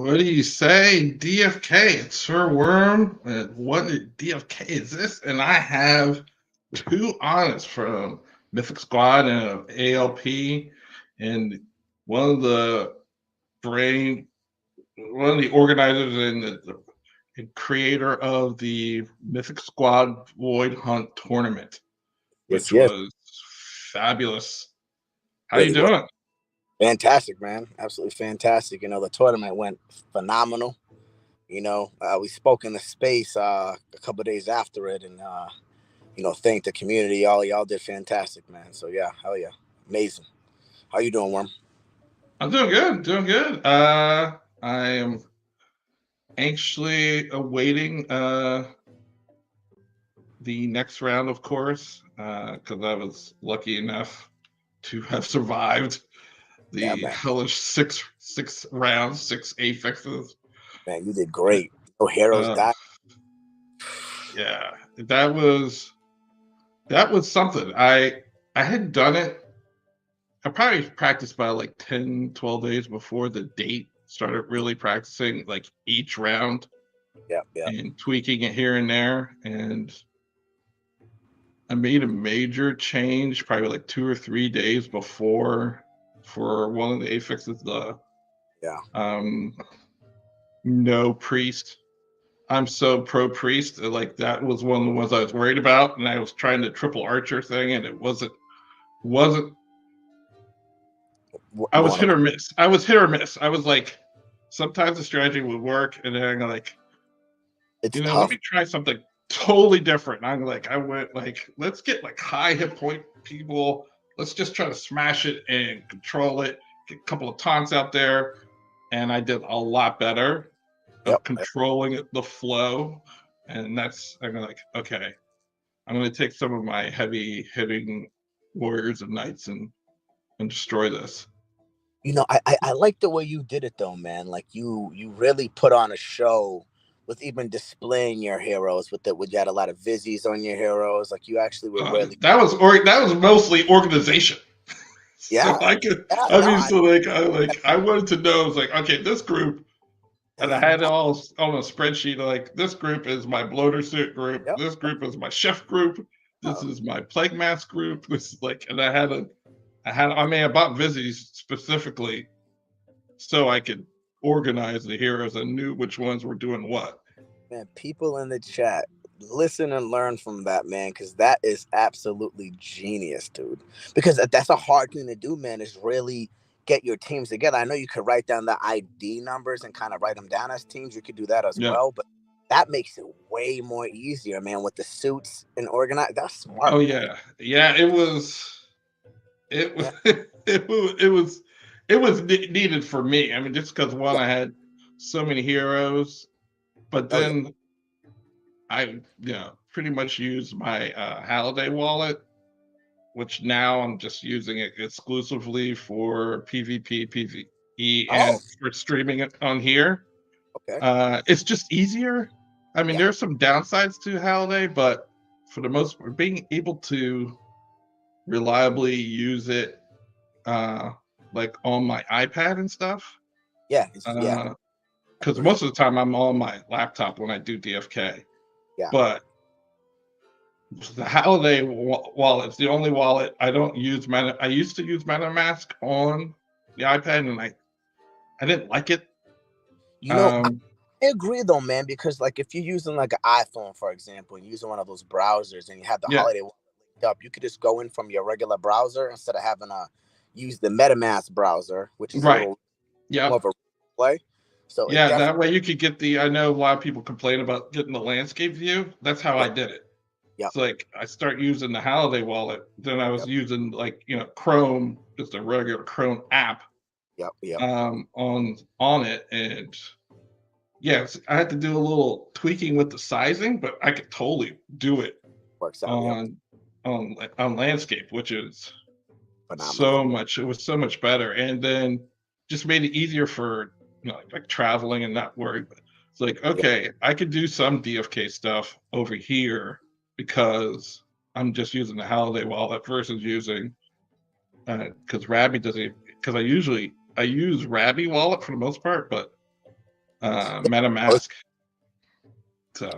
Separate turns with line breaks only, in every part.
What do you say? DFK, it's Sir Worm. What DFK is this? And I have two honors from Mythic Squad and ALP, and one of the brain, one of the organizers and the creator of the Mythic Squad Void Hunt tournament,
Yes,
which
yes,
was fabulous. How you
really was
doing?
fantastic, man. Absolutely fantastic. The tournament went phenomenal. We spoke in the space a couple of days after it, and thank the community. Y'all did fantastic, man. So yeah, hell yeah, amazing. How you doing, Worm?
I'm doing good, doing good. I am anxiously awaiting the next round, of course, because I was lucky enough to have survived
Yeah,
the
man.
hellish six rounds, six affixes.
Man, you did great. No heroes
Uh,
died.
yeah, that was something. I had done it. I probably practiced by like 10, 12 days before the date. Started really practicing like each round
Yeah, yeah.
and tweaking it here and there. And I made a major change probably like 2 or 3 days before for one of the affixes, the
Yeah.
um no priest. I'm so pro priest. Like that was one of the ones I was worried about, and I was trying the triple archer thing, and it wasn't. I was
Going
hit
up.
or miss. I was hit or miss. I was like, sometimes the strategy would work, and then I'm like,
It's
let
tough.
me try something totally different. And I'm like, I went like, let's get like high hit point people. Let's just try to smash it and control it. Get a couple of taunts out there, and I did a lot better of
Yep.
controlling the flow. And I'm like, okay, I'm going to take some of my heavy hitting warriors and knights and destroy this.
I like the way you did it though, man. Like you really put on a show with even displaying your heroes with you had a lot of vizzies on your heroes. Like you actually were really
That was mostly organization. So
yeah.
I could,
Yeah,
I
no,
mean, so I wanted to know, it's like, okay, this group, and I had it all on a spreadsheet. Like, this group is my bloater suit group.
yep.
This group is my chef group. This
Oh,
is my plague mask group. This is like, and I bought Vizzies specifically so I could organize the heroes and knew which ones were doing what.
man, people in the chat, listen and learn from that, man, because that is absolutely genius, dude. Because that's a hard thing to do, man, is really get your teams together. I know you could write down the ID numbers and kind of write them down as teams. You could do that as
Yeah.
well, but that makes it way more easier, man, with the suits and organize. That's
Oh
smart, man.
yeah. Yeah. It was,
Yeah.
it was needed for me. I mean, just because one,
Yeah.
I had so many heroes, but
Oh, yeah.
then I, pretty much used my Halliday wallet, which now I'm just using it exclusively for PvP, PvE,
Oh,
and for streaming it on here.
okay.
It's just easier. I mean,
Yeah.
there's some downsides to Halliday, but for the most part, being able to reliably use it, uh, like on my iPad and stuff,
Yeah. Yeah.
because
Agreed.
most of the time I'm on my laptop when I do DFK.
Yeah.
But the Halliday wallet's the only wallet I don't use. I used to use MetaMask on the iPad, and I didn't like it.
You know,
Um,
I agree though, man, because like if you're using like an iPhone, for example, and using one of those browsers and you have the
yeah,
holiday wallet linked up, you could just go in from your regular browser instead of having to use the MetaMask browser, which is a
right,
little more
yep,
of a play. So it
yeah.
definitely
That way you could get the. I know a lot of people complain about getting the landscape view. That's how
yep,
I did it.
yep,
It's like I start using the Halliday wallet, then I was
yep,
using like Chrome, just a regular Chrome app,
yep, yep.
on it, and yes, I had to do a little tweaking with the sizing, but I could totally do it
Works out, yep.
on on landscape, which is
Phenomenal.
it was so much better, and then just made it easier for like traveling and not worry. It's like,
Yeah,
okay, I could do some DFK stuff over here because I'm just using the Halliday wallet versus using, because Rabby doesn't, because I use Rabby wallet for the most part, but MetaMask. So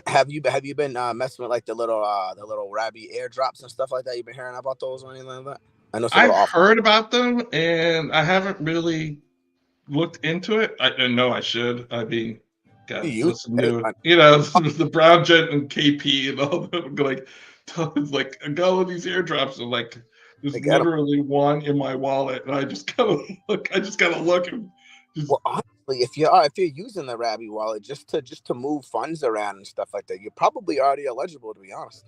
Have you been messing with like the little Rabby airdrops and stuff like that? You've been hearing about those or anything like that? I know it's a
I've
little off.
heard about them, and I haven't really looked into it. I know I should. I mean,
You
God,
use
listen
it,
to
right?
the Brown Jet and KP and all them. Like, like I go with these airdrops and like there's
I get 'em.
literally one in my wallet, and I just gotta look. I just gotta look and just
Well, honestly, if you're using the Rabby wallet just to move funds around and stuff like that, you're probably already eligible. To be honest.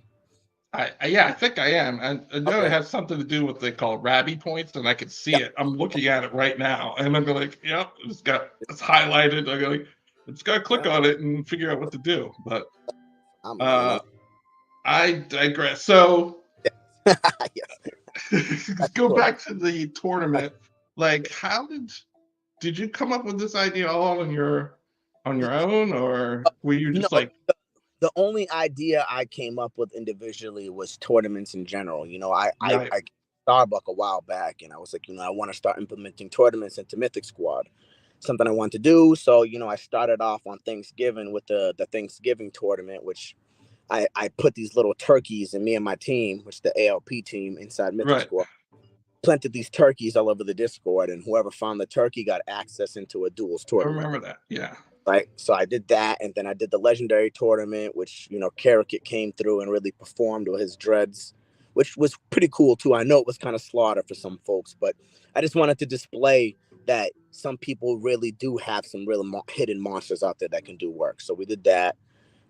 yeah, I think I am. I know it
Okay.
has something to do with what they call Rabby points, and I can see
Yeah.
it. I'm looking at it right now, and I'm like, yep, it's highlighted. I go like, I just gotta click
Yeah.
on it and figure out what to do. But
I'm you know.
uh, I digress. So
Yes.
let's
That's
go
good.
back to the tournament. Like, how did you come up with this idea all on your own, or were you
You know,
just like,
the only idea I came up with individually was tournaments in general.
right,
I Starbucks a while back, and I was like, I want to start implementing tournaments into Mythic Squad. Something I want to do. So, I started off on Thanksgiving with the Thanksgiving tournament, which I put these little turkeys and me and my team, which the ALP team inside Mythic
right?
Squad, planted these turkeys all over the Discord, and whoever found the turkey got access into a duels
I
tournament.
remember that. Yeah,
Right. So I did that. And then I did the legendary tournament, which, Karikit came through and really performed with his dreads, which was pretty cool too. I know it was kind of slaughter for some folks, but I just wanted to display that some people really do have some real hidden monsters out there that can do work. So we did that.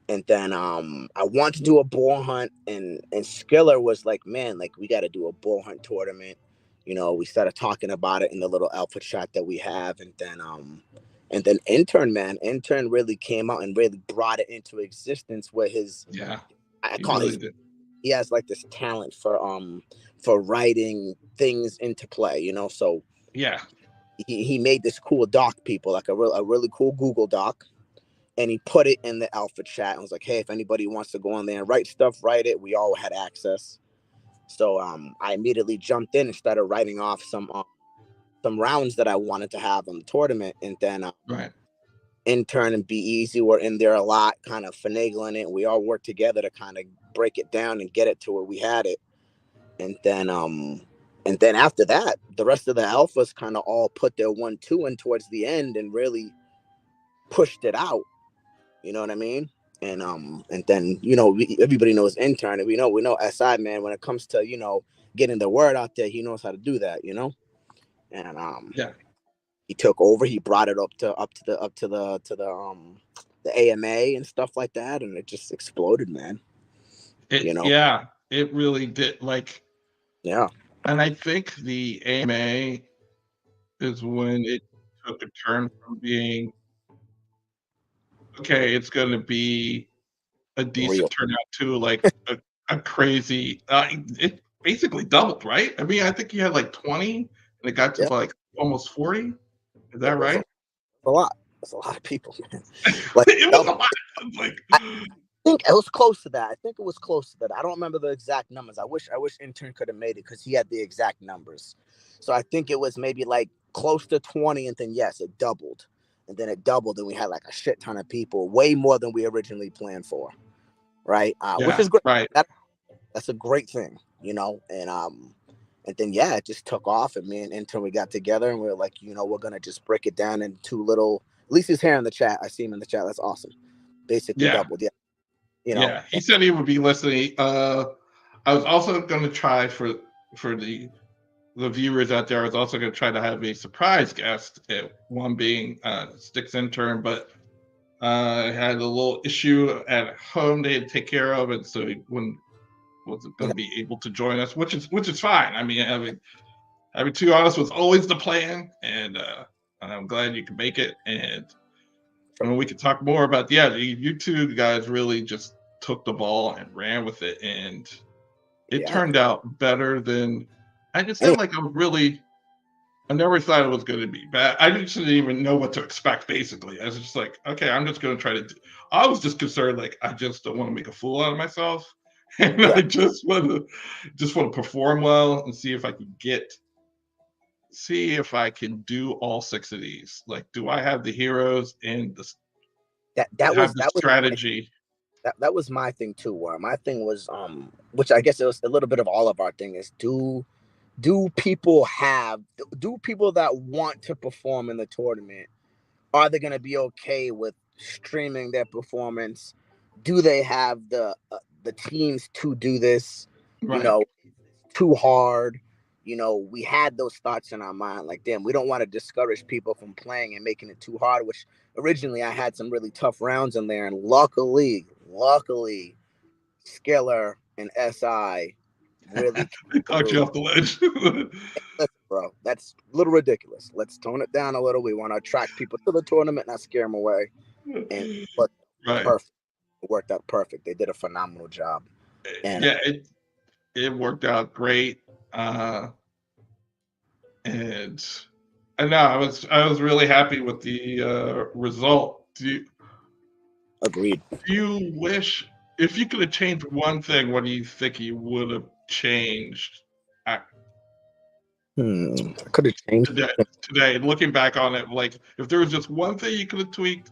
And then I want to do a boar hunt, and Skiller was like, man, like we got to do a boar hunt tournament. We started talking about it in the little alpha chat that we have, and then intern really came out and really brought it into existence with his,
yeah,
I
he
call
really
his,
did.
he has like this talent for writing things into play, so
Yeah,
he made this cool doc, people, like a really cool Google doc, and he put it in the alpha chat and was like, hey, if anybody wants to go on there and write stuff, write it. We all had access. So I immediately jumped in and started writing off some rounds that I wanted to have in the tournament. And then
right.
intern and Be Easy were in there a lot, kind of finagling it. We all worked together to kind of break it down and get it to where we had it. And then after that, the rest of the alphas kind of all put their 1-2 in towards the end and really pushed it out. You know what I mean? And then everybody knows intern, and we know SI, man. When it comes to getting the word out there, he knows how to do that. And
Yeah,
he took over. He brought it up to the AMA and stuff like that, and it just exploded, man. You know?
it really did. Like,
Yeah.
and I think the AMA is when it took a turn from being okay, it's going to be a decent
Real.
turnout to like a crazy. It basically doubled, right? I mean, I think you had like 20, and it got to
Yeah.
like almost 40. Is
It
that
was
right?
a lot. It's a lot of people, man. Like
It was a lot. Like,
I think it was close to that. I think it was close to that. I don't remember the exact numbers. I wish intern could have made it because he had the exact numbers. So I think it was maybe like close to 20, and then yes, it doubled. And then it doubled, and we had like a shit ton of people, way more than we originally planned for. Right. Which
yeah,
is great.
right.
That's a great thing, and then yeah, it just took off, and me and intern, we got together and we were like, we're gonna just break it down into two little. At least he's here in the chat. I see him in the chat. That's awesome. Basically
Yeah,
doubled. Yeah. You know.
yeah. He said he would be listening. I was also going to try for the viewers out there. I was also going to try to have a surprise guest, one being Sticks intern, but I had a little issue at home they had to take care of, and so he wasn't
You
going
know.
to be able to join us, which is fine. I mean, having two honest was always the plan, and I'm glad you can make it. And I mean, we could talk more about you two guys really just took the ball and ran with it, and it
Yeah.
turned out better than I just
Anyway,
had like a really. I never thought it was going to be bad. I just didn't even know what to expect. Basically, I was just like, okay, I'm just going to try to. I was just concerned, like I just don't want to make a fool out of myself, and
yeah.
I just want to perform well and see if I can get see if I can do all 6 of these. Like, do I have the heroes and have the strategy?
That was my thing too. Where my thing was, which I guess it was a little bit of all of our thing is do people that want to perform in the tournament, are they going to be okay with streaming their performance? Do they have the teams to do this? You
Right.
know, too hard. We had those thoughts in our mind, like, damn, we don't want to discourage people from playing and making it too hard, which originally I had some really tough rounds in there. And luckily, Skiller and SI really
They talked you off the ledge.
listen, bro, that's a little ridiculous. Let's tone it down a little. We want to attract people to the tournament, not scare them away. And
Right.
perfect. It worked out perfect. They did a phenomenal job. And
yeah, it worked out great. And I know I was really happy with the result.
agreed.
Do you wish, if you could have changed one thing, what do you think you would have changed
I could have changed
today, looking back on it? Like, if there was just one thing you could have tweaked,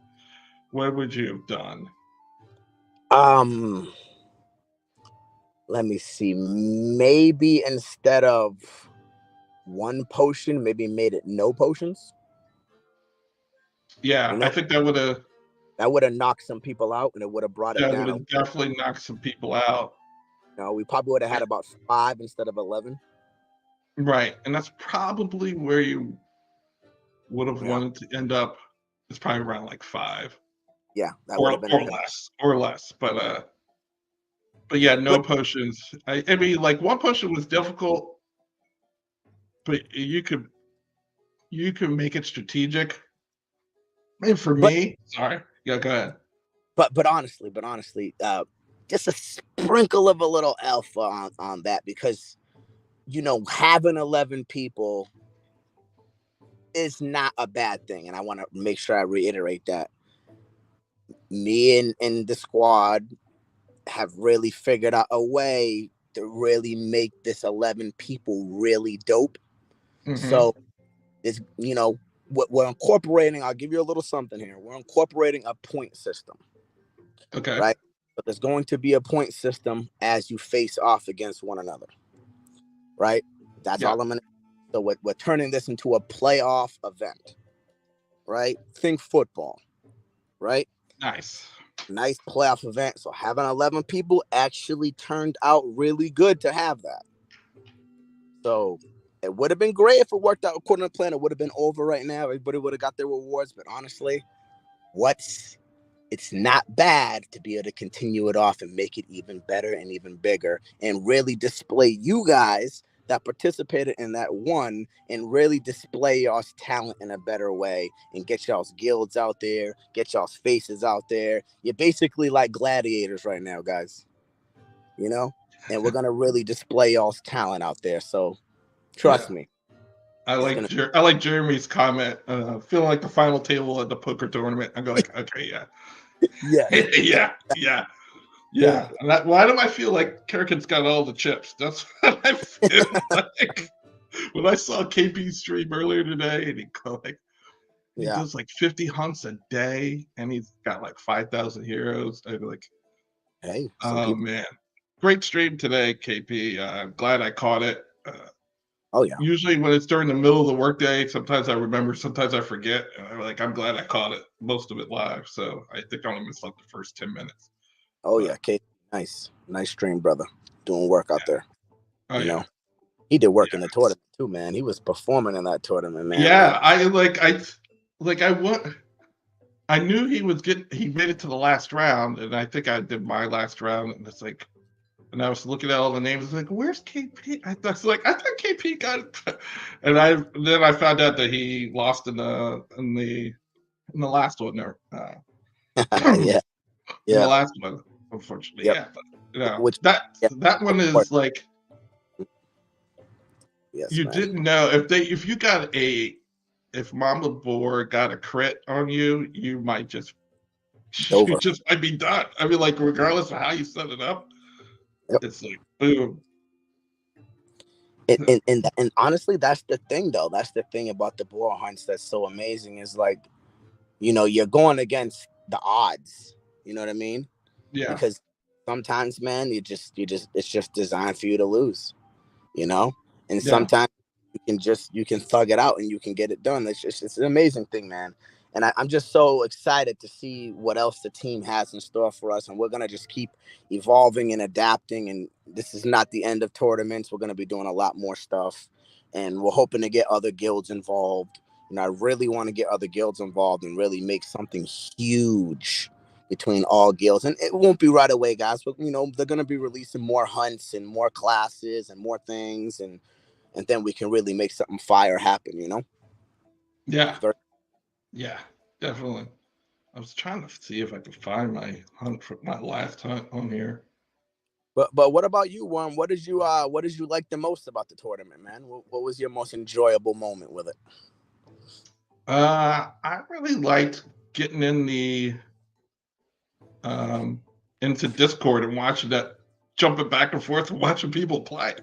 what would you have done?
Let me see. Maybe instead of one potion, maybe made it no potions.
Yeah, I think that would have
knocked some people out, and it would have brought it
would
down.
have definitely knocked some people out.
We probably would have had about 5 instead of 11.
Right, and that's probably where you would have wanted to end up. It's probably around like 5.
Yeah, that would have been
or less. But yeah, no potions. I mean, like, one potion was difficult, but you could make it strategic. And for me, sorry, yeah, go ahead.
But honestly, just a sprinkle of a little alpha on that, because having 11 people is not a bad thing, and I want to make sure I reiterate that. Me and the squad have really figured out a way to really make this 11 people really dope. Mm-hmm. So it's, what we're incorporating, I'll give you a little something here. We're incorporating a point system.
Okay.
Right? But there's going to be a point system as you face off against one another. Right? That's all I'm going to. So we're turning this into a playoff event. Right? Think football. Right?
Nice
playoff event. So having 11 people actually turned out really good to have that. So it would have been great if it worked out according to plan. It would have been over right now. Everybody would have got their rewards. But honestly, it's not bad to be able to continue it off and make it even better and even bigger, and really display you guys that participated in that one, and really display y'all's talent in a better way, and get y'all's guilds out there, get y'all's faces out there. You're basically like gladiators right now, guys. And we're gonna really display y'all's talent out there. So trust me.
I like Jeremy's comment. Feeling like the final table at the poker tournament. I'm like, okay, yeah. Yeah. Why do I feel like Kirkin's got all the chips? That's what I feel like. When I saw KP stream earlier today, and he does like 50 hunts a day, and he's got like 5,000 heroes. I'd be like,
hey,
man, great stream today, KP. I'm glad I caught it. Usually when it's during the middle of the workday, sometimes I remember, sometimes I forget. And I'm glad I caught it, most of it live. So I think I only missed like the first 10 minutes.
KP, nice stream, brother. Doing work out there.
Oh,
he did work in the tournament too, man. He was performing in that tournament, man.
Yeah, I knew he made it to the last round, and I think I did my last round, and it's like, and I was looking at all the names, like, where's KP? I thought KP got it, and then I found out that he lost in the last one there. In the last one, unfortunately. Yep. Yeah, but that one is like, you didn't know if Mama Boar got a crit on you, you might just might be done. I mean, like, regardless of how you set it up, it's like boom.
And honestly, that's the thing though. That's the thing about the boar hunts that's so amazing is like, you're going against the odds. You know what I mean?
Yeah,
Because sometimes, man, you just it's just designed for you to lose, you know? And
yeah,
sometimes you can thug it out and you can get it done. It's an amazing thing, man. And I'm just so excited to see what else the team has in store for us. And we're gonna just keep evolving and adapting. And this is not the end of tournaments. We're gonna be doing a lot more stuff, and we're hoping to get other guilds involved. I really want to get other guilds involved and really make something huge between all guilds. And it won't be right away, guys. But they're gonna be releasing more hunts and more classes and more things, and then we can really make something fire happen,
yeah,
Very-
yeah, definitely. I was trying to see if I could find my hunt for my last hunt on here.
but what about you, Worm? What did you like the most about the tournament, man? What was your most enjoyable moment with it?
I really liked getting um into Discord and watching that, jumping back and forth and watching people play.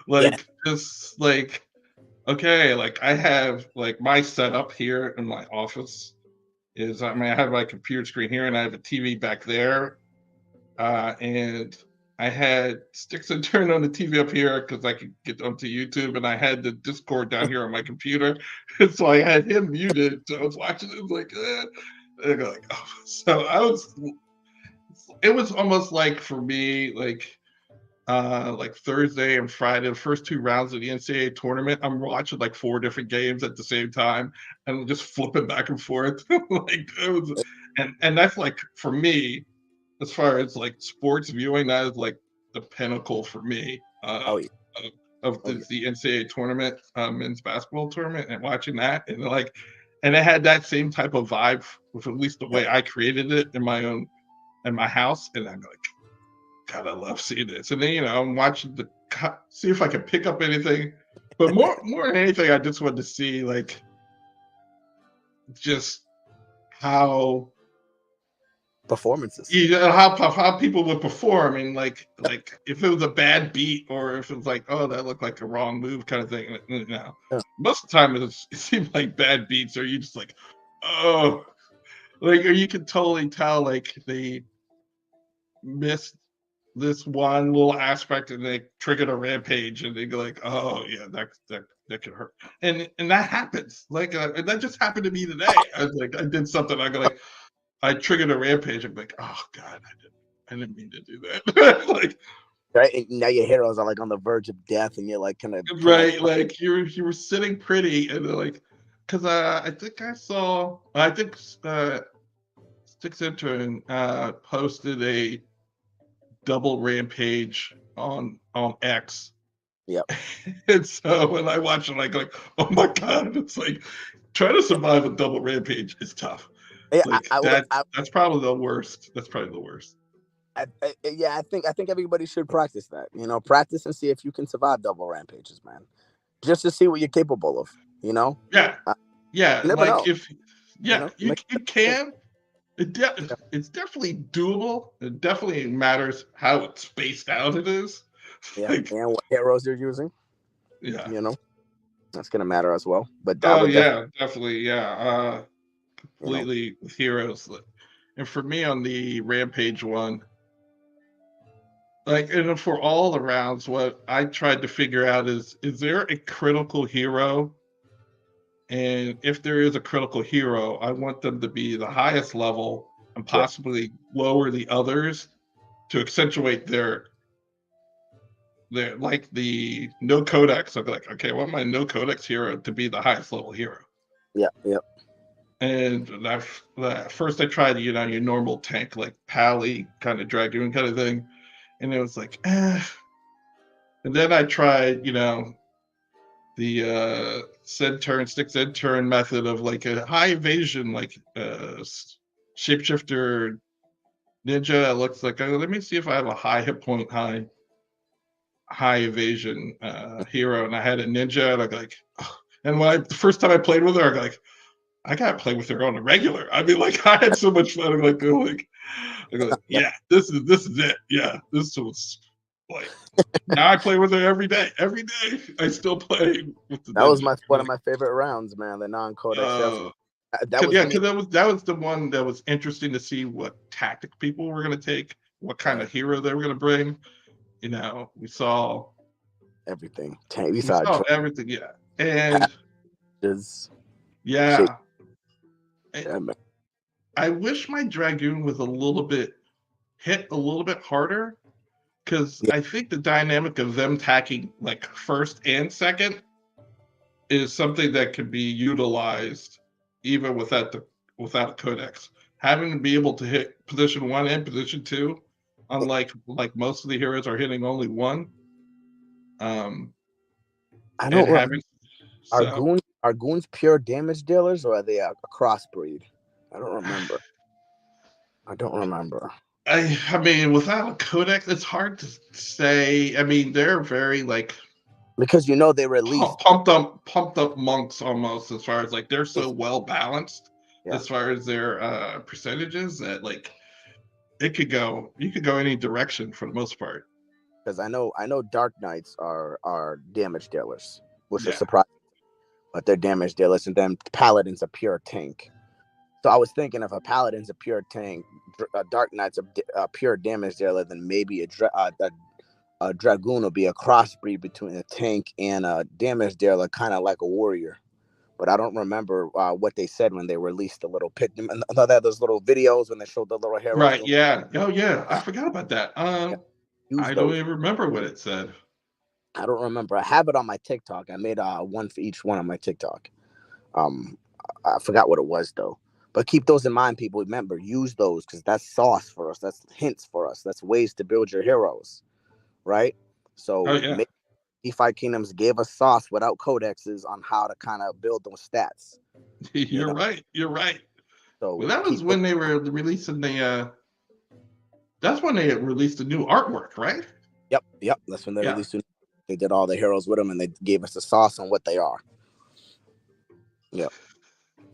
Yeah,
Like just like okay, like I have like my setup here in my office is I mean I have my computer screen here and I have a TV back there. And I had sticks and turn on the TV up here because I could get onto YouTube, and I had the Discord down here on my computer, and so I had him muted. So I was watching it, like, and I go like, oh. So I was. It was almost like for me, like Thursday and Friday, the first two rounds of the NCAA tournament, I'm watching like four different games at the same time and just flipping back and forth. Like it was, and that's like for me, as far as like sports viewing, that is like the pinnacle for me
oh yeah,
of
oh yeah,
the NCAA tournament, men's basketball tournament, and watching that, and like, and it had that same type of vibe with at least the
yeah.
way I created it in my own in my house, and I'm like, God, I love seeing this. And then I'm watching the see if I can pick up anything, but more than anything, I just wanted to see like just how
Performances.
how people would perform, and like if it was a bad beat or if it was like, oh, that looked like a wrong move kind of thing.
Yeah.
Most of the time it seemed like bad beats, or you just like, oh, like, or you can totally tell like they missed this one little aspect and they triggered a rampage, and they go like, oh yeah, that could hurt, and that happens, like, and that just happened to me today. I was like, I did something, I go like, I triggered a rampage. I'm like, oh God, I didn't mean to do that. Like,
Right? And now your heroes are like on the verge of death, and you're like kind of.
right, like you were sitting pretty, and they're like, because I think Six Intern posted a double rampage on X,
Yep.
and so when I watch it, I go like, oh my God, it's like trying to survive a double rampage is tough.
Yeah,
Like that's probably the worst. That's probably the worst.
yeah, I think everybody should practice that. Practice and see if you can survive double rampages, man. Just to see what you're capable of.
Yeah,
Uh,
yeah.
you never
Like
know.
if yeah, you
Yeah,
can. It's definitely doable. It definitely matters how it's spaced out it is.
yeah,
Like
and what heroes you're using.
yeah.
You know, that's gonna matter as well. But I
Oh
would definitely,
yeah, definitely. Yeah.
you know,
Completely with heroes. And for me on the Rampage one, like, and for all the rounds, what I tried to figure out is there a critical hero? And if there is a critical hero, I want them to be the highest level and
yeah,
possibly lower the others to accentuate their like the no codex. I'm like, okay, I want my no codex hero to be the highest level hero.
yeah, yeah,
And that first I tried, your normal tank like Pally kind of Dragoon kind of thing, and it was like, eh. And then I tried, the stick Zed turn method of like a high evasion, like shapeshifter ninja. It looks like, let me see if I have a high hit point, high evasion hero, and I had a ninja, and I like, oh. And the first time I played with her, I like, I gotta play with her on a regular. I mean, like, I had so much fun. I'm like, I go like,
yeah.
yeah, this is it. Yeah, this was. Like now I play with it every day. Every day I still play with the
That was
ninja.
one of my favorite rounds, man. The non-codex.
Uh,
That was me.
because that was the one that was interesting to see what tactic people were going to take, what kind
Right.
of hero they were going to bring. We saw
Everything. We
we
saw
saw everything, yeah, and
just shake.
yeah, I,
Yeah, man.
I wish my dragoon was hit a little bit harder because
Yeah,
I think the dynamic of them tacking like first and second is something that could be utilized even without a codex. Having to be able to hit position 1 and position 2, unlike like most of the heroes are hitting only one, um,
I
and
don't remember.
having so
Are goons pure damage dealers or are they a crossbreed? I don't remember. I don't remember.
I mean without a codex, it's hard to say. I mean they're very like
Because they released.
pumped up monks almost as far as like they're so well balanced
Yeah,
as far as their percentages that like you could go any direction for the most part.
because I know Dark Knights are damage dealers, which is
Yeah.
surprising, but they're damage dealers, and then Paladin's a pure tank. So I was thinking if a Paladin's a pure tank, Dark Knight's a pure damage dealer, then maybe a Dragoon will be a crossbreed between a tank and a damage dealer, kind of like a warrior. But I don't remember what they said when they released the little pit. I thought they had those little videos when they showed the little heroes
Right.
doing.
Yeah. Oh, yeah. I forgot about that.
Yeah, use
I don't
those.
even remember what it said.
I don't remember. I have it on my TikTok. I made one for each one on my TikTok. Um, I forgot what it was though. But keep those in mind, people. Remember, use those because that's sauce for us. That's hints for us. That's ways to build your heroes, right?
Oh,
So
yeah.
DeFi Kingdoms gave us sauce without codexes on how to kind of build those stats. You
You're
know,
right. You're right.
so
Well, that was
keep those.
when they were releasing that's when they released the new artwork, right?
Yep. That's when they
Yeah.
released. They did all the heroes with them, and they gave us the sauce on what they are. Yep.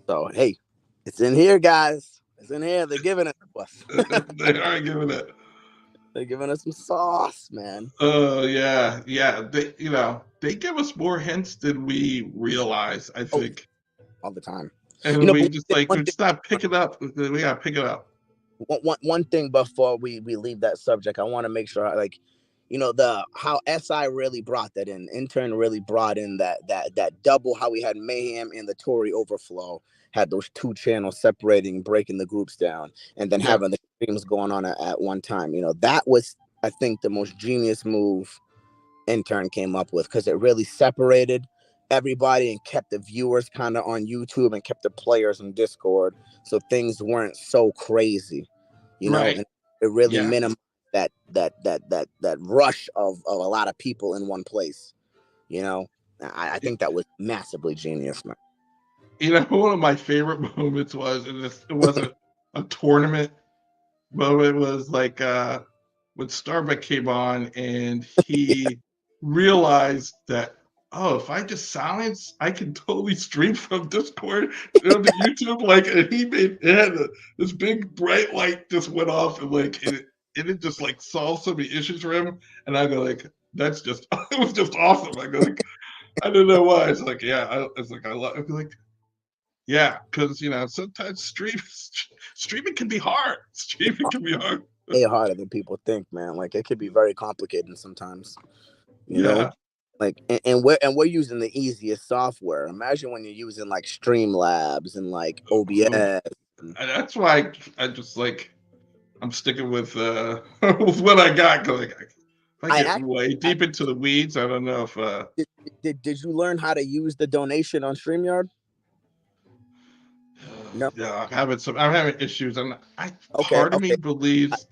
So hey, it's in here, guys. It's in here. They're giving it to us.
They are giving it.
They're giving us some sauce, man.
Oh, yeah. Yeah. They give us more hints than we realize, I
Oh,
think.
all the time.
And we
But
just like, we stop picking up. We got to pick it up.
one thing before we leave that subject, I want to make sure, like, the how SI really brought that in. Intern really brought in that double. How we had Mayhem and the Tory Overflow had those two channels separating, breaking the groups down, and then
Yeah.
having the streams going on at one time. That was, I think, the most genius move Intern came up with because it really separated everybody and kept the viewers kind of on YouTube and kept the players on Discord, so things weren't so crazy,
Right.
and it really
Yeah.
minimized that rush of a lot of people in one place. I think that was massively genius, man.
One of my favorite moments was, and it wasn't a tournament moment, was like when Starbuck came on and he realized that, oh, if I just silence, I can totally stream from Discord to YouTube. Like, and this big bright light just went off, and like it just like solved so many issues for him. And I go like, that's just it was just awesome. I go like, I don't know why. It's like, yeah, it's like I love. I'd be like, yeah, because sometimes streaming can be hard. Streaming can be hard.
Way harder than people think, man. Like, it could be very complicated sometimes. You know,
Yeah.
like, and we're using the easiest software. Imagine when you're using like Streamlabs and like OBS.
That's why I just like I'm sticking with with what I got. Cause like, if I
I
get
actually
way deep into the weeds, I don't know if
did you learn how to use the donation on StreamYard? No.
yeah, I'm having issues, and
Okay.
part of me
Okay.
believes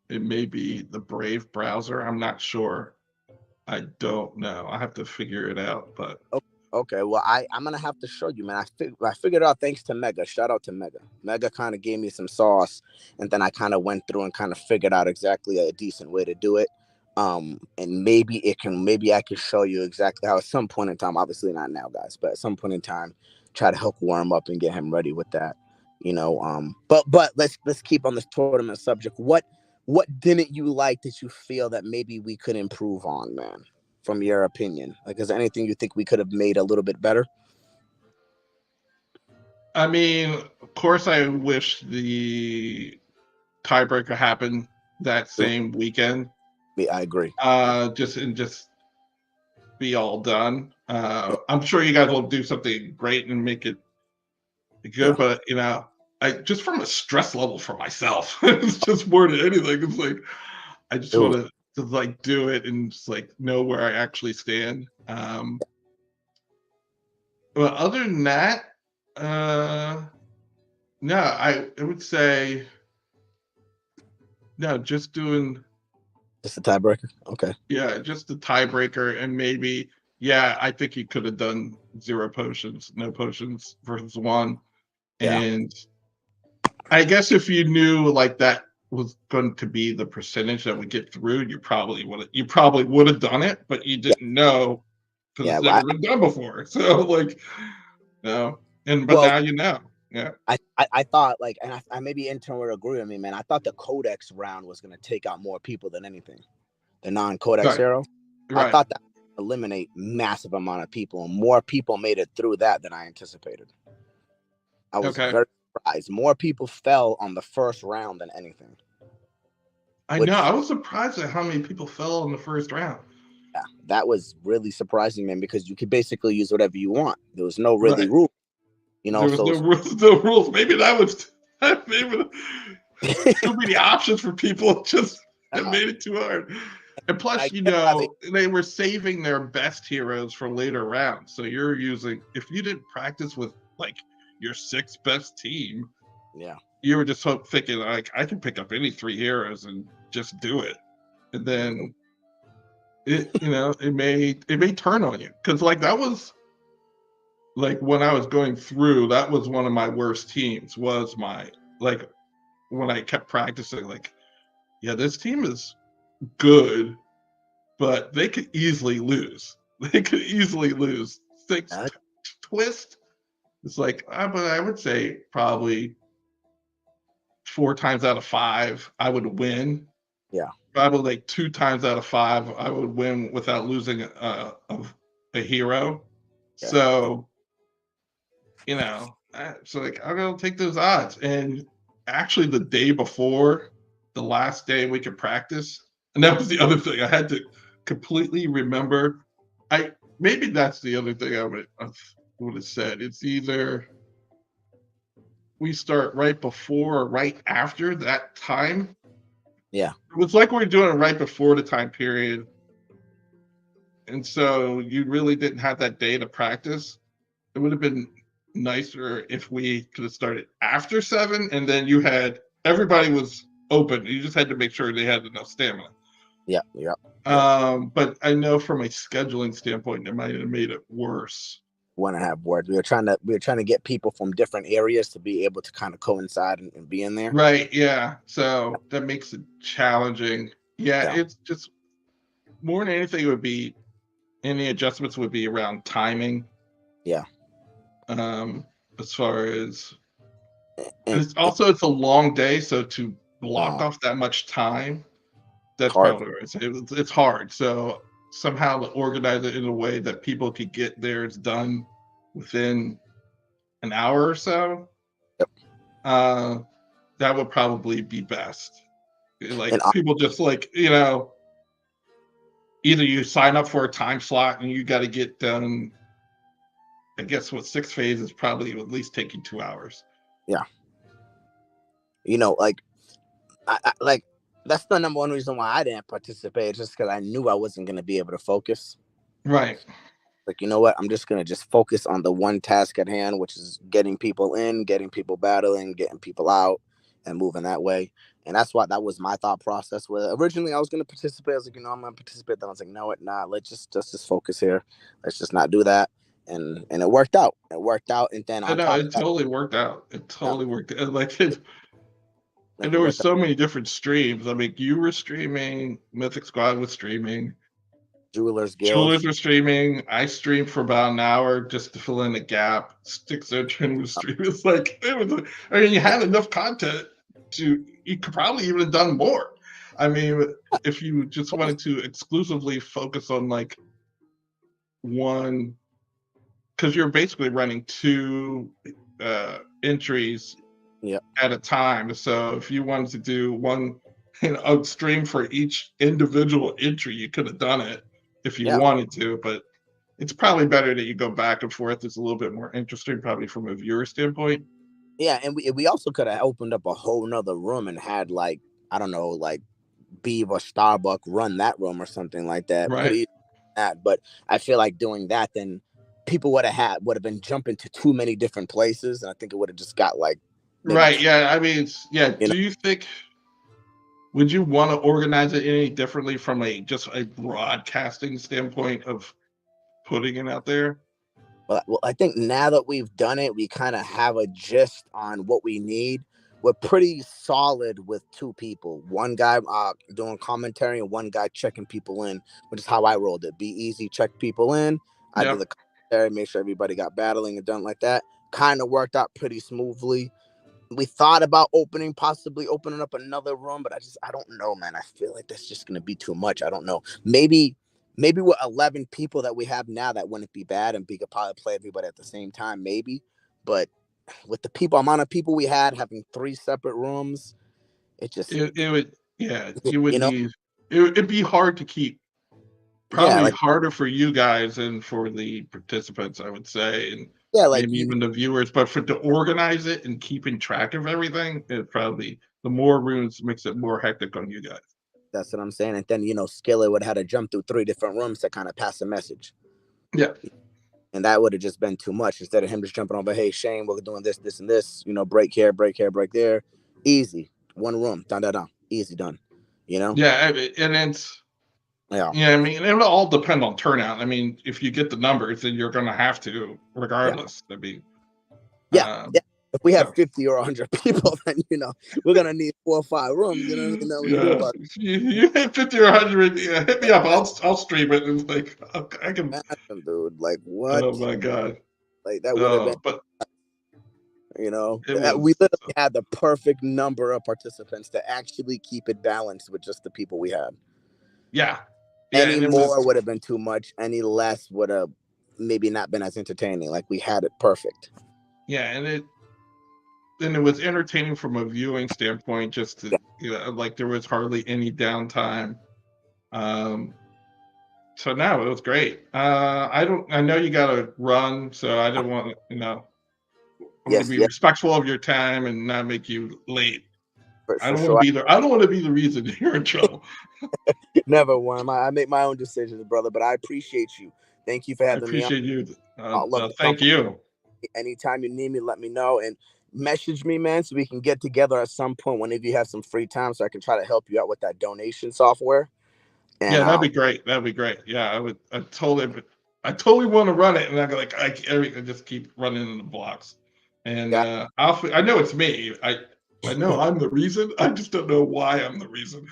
it may be the Brave browser. I'm not sure. I don't know. I have to figure it out, but
Okay. Well, I'm gonna have to show you, man. I figured it out thanks to Mega. Shout out to Mega. Mega kind of gave me some sauce, and then I kind of went through and kind of figured out exactly a decent way to do it. And maybe I can show you exactly how at some point in time. Obviously not now, guys, but at some point in time, try to help warm up and get him ready with that. But let's keep on this tournament subject. what didn't you like that you feel that maybe we could improve on, man? From your opinion, like, is there anything you think we could have made a little bit better?
I mean, of course, I wish the tiebreaker happened that same weekend.
I agree.
Just be all done. I'm sure you guys will do something great and make it
Yeah,
good, but I just from a stress level for myself, it's just more than anything. It's like I just
dude.
want to like do it and just like know where I actually stand. But other than that, no, I would say no, just doing
Just a tiebreaker. Okay.
yeah, just the tiebreaker and maybe yeah, I think he could have done zero potions, no potions versus one.
Yeah.
And I guess if you knew like that was going to be the percentage that would get through, you probably would have done it, but you
Yeah.
didn't know because
Yeah.
it's never been done before. So like no. But
Well,
now you know. Yeah.
I thought, like, and I maybe intern would agree with me, man. I thought the Codex round was going to take out more people than anything. The non-Codex
Right.
hero. I
Right.
thought that would eliminate massive amount of people, and more people made it through that than I anticipated. I was
Okay.
very surprised. More people fell on the first round than anything.
I know.
Which,
I was surprised at how many people fell in the first round.
yeah, that was really surprising, man, because you could basically use whatever you want. There was no really
Right.
rule,
There was
so
no rules, no rules. Maybe that was maybe too many options for people. Just it made it too hard. And
I
plus,
get how they.
they were saving their best heroes for later rounds. So you're using if you didn't practice with like your sixth best team,
Yeah.
you were just thinking like I can pick up any three heroes and just do it. And then it may turn on you because like that was like when I was going through, that was one of my worst teams. Was my like when I kept practicing, like, yeah, this team is good, but they could easily lose. They could easily lose. Six
Uh,
twist. It's like, but I would say probably 4 times out of 5, I would win.
yeah.
Probably like 2 times out of 5, I would win without losing a hero.
Yeah.
So so like I'm gonna take those odds. And actually, the day before, the last day we could practice, and that was the other thing I had to completely remember. I maybe that's the other thing I would have said. It's either we start right before or right after that time.
Yeah.
It was like we were doing it right before the time period, and so you really didn't have that day to practice. It would have been nicer if we could have started after 7 and then everybody was open. You just had to make sure they had enough stamina.
Yeah. Yeah.
But I know from a scheduling standpoint, it might have made it worse.
1.5 words. We were trying to get people from different areas to be able to kind of coincide and be in there.
Right. Yeah. So that makes it challenging. Yeah.
Yeah.
It's just more than anything, any adjustments would be around timing.
Yeah.
As far as, and
And
it's a long day. So to block
long,
off that much time, that's
hard.
probably right. It's hard. So somehow to organize it in a way that people could get theirs done within an hour or so,
Yep.
that would probably be best. Like
And
people just like, either you sign up for a time slot and you got to get done. I guess what 6 phase is probably at least taking 2 hours.
yeah, like like that's the number one reason why I didn't participate, just because I knew I wasn't going to be able to focus.
Right.
Like, you know what? I'm just going to just focus on the one task at hand, which is getting people in, getting people battling, getting people out, and moving that way. And that was my thought process. Where originally I was going to participate. I was like, I'm going to participate. Then I was like, no, let's just focus here. Let's just not do that. And it worked out. And then
I
on
know
top
it
of that,
totally worked out. It
yeah,
totally worked. Like it, and
it
there were
worked out.
so many different streams. I mean, you were streaming, Mythic Squad was streaming,
Jewelers Guild.
Jewelers were streaming. I streamed for about an hour just to fill in a gap. Stick Surgeon was streaming. You had enough content you could probably even have done more. I mean, if you just wanted to exclusively focus on like one, because you're basically running two entries
Yeah.
at a time. So if you wanted to do one, a stream for each individual entry, you could have done it if you
Yeah.
wanted to. But it's probably better that you go back and forth. It's a little bit more interesting, probably from a viewer standpoint.
Yeah, and we also could have opened up a whole nother room and had like, I don't know, like Beav or Starbuck run that room or something like that. We could
Right.
have that, but I feel like doing that, then people would have been jumping to too many different places, and I think it would have just got like maybe
Right. Yeah. I mean, yeah.
you know.
Do you think, would you want to organize it any differently from a just a broadcasting standpoint of putting it out there?
Well, I think now that we've done it, we kind of have a gist on what we need. We're pretty solid with two people. One guy doing commentary and one guy checking people in, which is how I rolled it. Be easy, check people in. I did
Yeah.
the commentary, make sure everybody got battling and done like that. Kind of worked out pretty smoothly. We thought about possibly opening up another room, but I don't know, man. I feel like that's just gonna be too much. I don't know. Maybe with 11 people that we have now, that wouldn't be bad, and we could probably play everybody at the same time, maybe. But with the amount of people we had having three separate rooms, it just,
It would, yeah, you would
you know,
need, it'd be hard to keep,
yeah,
probably
like
harder for you guys and for the participants, I would say, and
yeah, like
maybe
you.
even the viewers, but for to organize it and keeping track of everything, it probably, the more rooms makes it more hectic on you guys.
That's what I'm saying. And then Skillet would have to jump through three different rooms to kind of pass a message.
Yeah.
And that would have just been too much. Instead of him just jumping over, hey Shane, we're doing this, this, and this. Break here, break here, break there. Easy, one room, done, done, done. Easy done.
Yeah. And it's,
Yeah,
yeah, I mean, it'll all depend on turnout. I mean, if you get the numbers, then you're going to have to,
yeah,
regardless. I mean,
yeah, yeah. If we have
so
50 or 100 people, then we're gonna need 4 or 5 rooms. You know what I mean? That we do
yeah,
about
you hit 50 or 100, yeah, hit me up. I'll stream it. And it's like, I can,
that, dude. Like what?
oh my God.
Like that would have been.
But it
We
was,
literally had the perfect number of participants to actually keep it balanced with just the people we had.
yeah. Yeah.
Any
And it
more
was,
would have been too much. Any less would have maybe not been as entertaining. Like we had it perfect.
yeah. And it was entertaining from a viewing standpoint, just to,
Yeah,
like there was hardly any downtime. Um, so no, it was great. I know you got to run, so I don't want to, I want to
yes,
be
yes,
respectful of your time and not make you late. I
for
don't want to
sure.
be there. I don't want to be the reason you're in trouble.
Never one. I make my own decisions, brother. But I appreciate you. Thank you for
I
having me on.
appreciate you.
I'd love to
Thank
jump
you.
on anytime you need me. Let me know and message me, man, so we can get together at some point whenever you have some free time, so I can try to help you out with that donation software. And
Yeah, that'd be great. That'd be great. Yeah, I would. I totally want to run it, and I just keep running in the blocks. And
yeah,
I know it's me. I know I'm the reason. I just don't know why I'm the reason.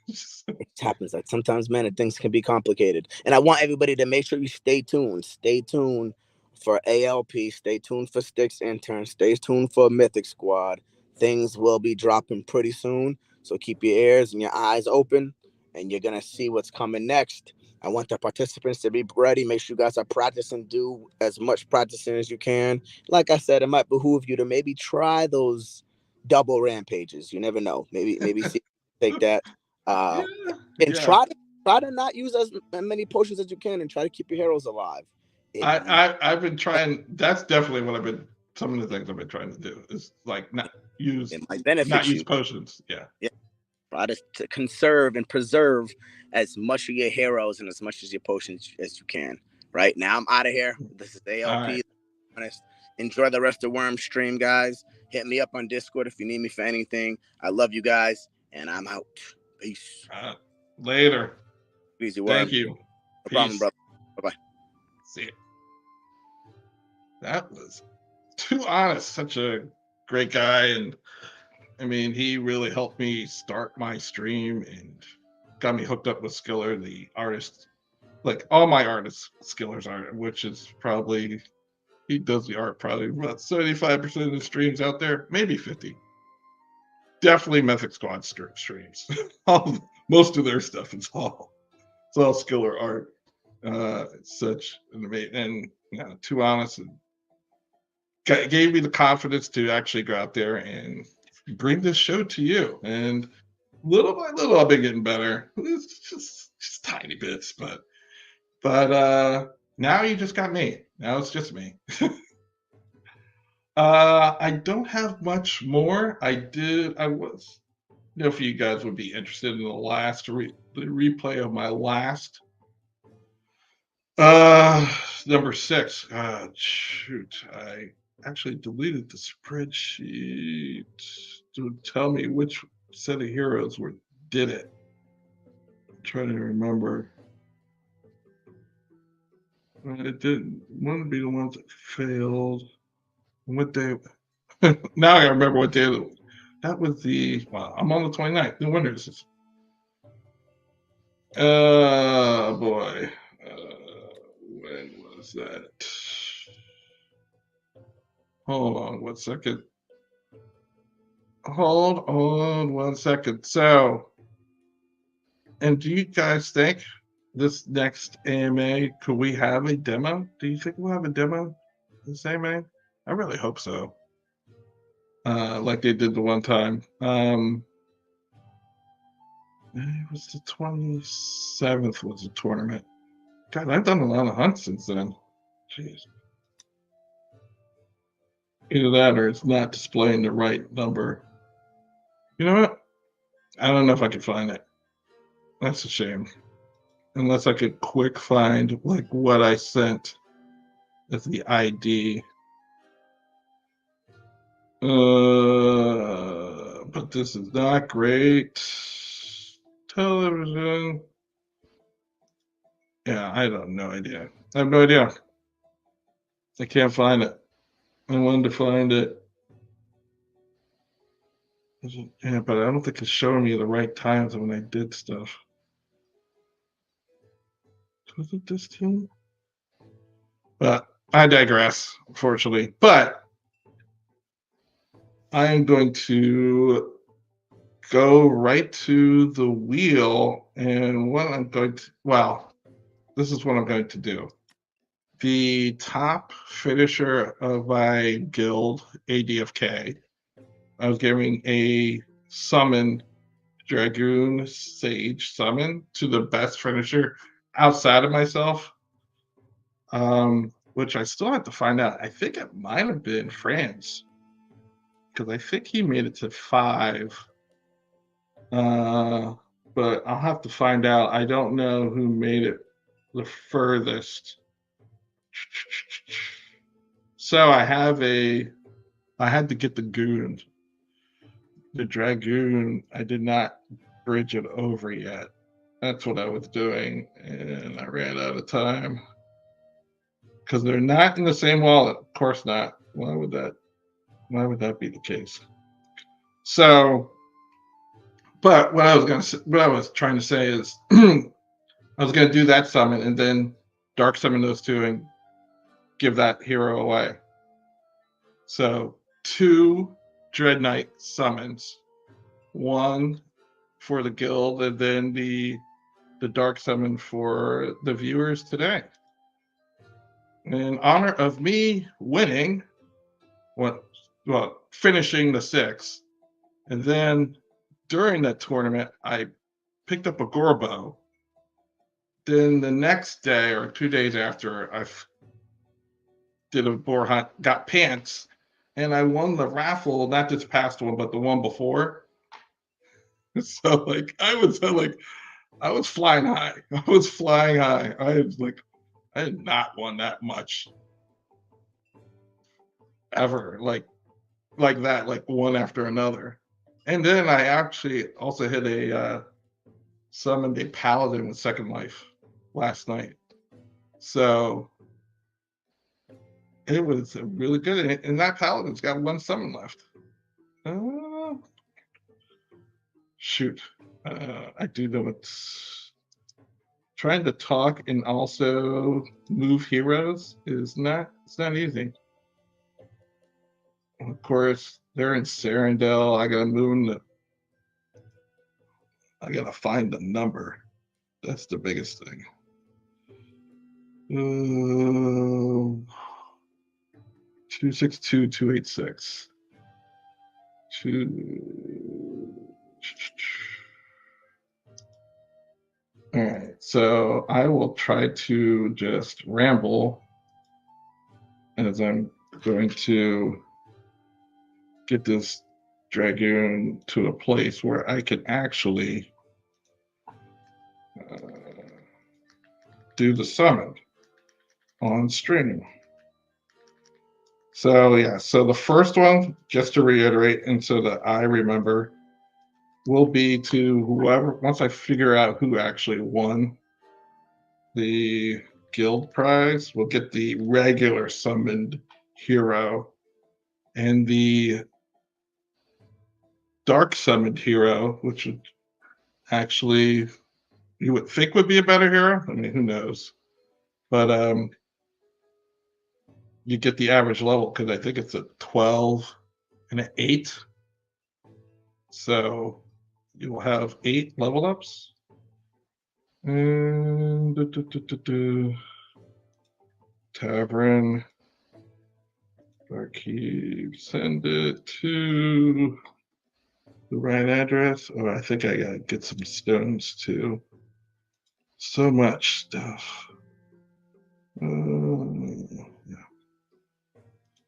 it happens. Like sometimes, man, things can be complicated. And I want everybody to make sure you stay tuned. Stay tuned for ALP. Stay tuned for Sticks Intern. Stay tuned for Mythic Squad. Things will be dropping pretty soon. So keep your ears and your eyes open, and you're gonna see what's coming next. I want the participants to be ready. Make sure you guys are practicing. Do as much practicing as you can. Like I said, it might behoove you to maybe try those double rampages. You never know. Maybe see take that.
Yeah,
And
yeah.
try to not use as many potions as you can, and try to keep your heroes alive. It
I've been trying. That's definitely what I've been. Some of the things I've been trying to do is like
it might benefit
not use
you.
potions. Yeah.
Yeah, try to conserve and preserve as much of your heroes and as much as your potions as you can. Right now, I'm out of here. This is
All right.
ALP. Honest. Enjoy the rest of Worm stream, guys. Hit me up on Discord if you need me for anything. I love you guys, and I'm out. Peace.
Later.
Easy
Thank
Worm.
you.
No problem,
Peace.
brother. Bye bye.
See you. That was too honest. Such a great guy, and I mean, he really helped me start my stream and got me hooked up with Skiller, the artist. Like all my artists, Skiller's art, which is probably he does the art probably about 75% of the streams out there, maybe 50. definitely Mythic Squad streams. Most of their stuff is all skill or art. It's such an amazing, and too honest, and gave me the confidence to actually go out there and bring this show to you. And little by little, I've been getting better. It's just tiny bits, but now you just got me. Now it's just me. I don't have much more. I was, if you guys would be interested in the last the replay of my last number 6. Shoot, I actually deleted the spreadsheet to tell me which set of heroes did it. I'm trying to remember. It didn't. One would be the ones that failed. What day? Now I remember what day that was. I'm on the 29th. The winners is. Boy. When was that? Hold on 1 second. Hold on 1 second. So, and do you guys think this next AMA, could we have a demo? Do you think we'll have a demo this AMA? I really hope so. Like they did the one time. It was the 27th was the tournament. God, I've done a lot of hunts since then. Jeez. Either that or it's not displaying the right number. You know what? I don't know if I can find it. That's a shame. Unless I could quick find like what I sent as the ID. But this is not great. Television. Yeah, I have no idea. I have no idea. I can't find it. I wanted to find it. Yeah, but I don't think it's showing me the right times when I did stuff. Was it this team? But I digress, unfortunately. But I am going to go right to the wheel, and what I'm going to, well, this is what I'm going to do. The top finisher of my guild, ADFK, I was giving a summon, Dragoon Sage summon, to the best finisher outside of myself, which I still have to find out. I think it might have been Franz, because I think he made it to 5. But I'll have to find out. I don't know who made it the furthest. So I had to get the goon. The Dragoon, I did not bridge it over yet. That's what I was doing, and I ran out of time. Because they're not in the same wallet. Of course not. Why would that be the case? So, but what I was trying to say is I was going to do that summon and then dark summon those two and give that hero away. So 2 Dread Knight summons, 1 for the guild, and then the dark summon for the viewers today. In honor of me winning, finishing the 6, and then during that tournament, I picked up a Gorbo. Then the next day or 2 days after, I did a boar hunt, got pants, and I won the raffle, not this past one, but the one before. So like I was flying high. I was flying high. I had not won that much ever, like that, like one after another. And then I actually also hit a summoned a paladin with second life last night. So it was really good. And that paladin's got 1 summon left. Shoot. I do know it's trying to talk and also move heroes it's not easy. Of course, they're in Sarandel. I gotta move them to I gotta find the number. That's the biggest thing. 262,286. All right, so I will try to just ramble as I'm going to get this dragoon to a place where I can actually do the summon on stream. So yeah, so the first one, just to reiterate, and so that I remember, will be to whoever, once I figure out who actually won the guild prize, we'll get the regular summoned hero, and the dark summoned hero, which would actually you would think would be a better hero. I mean, who knows? But you get the average level because I think it's a 12 and an 8. So you will have 8 level ups. And Tavern. Barkeep, send it to the right address. Oh, I think I gotta get some stones too. So much stuff. Yeah.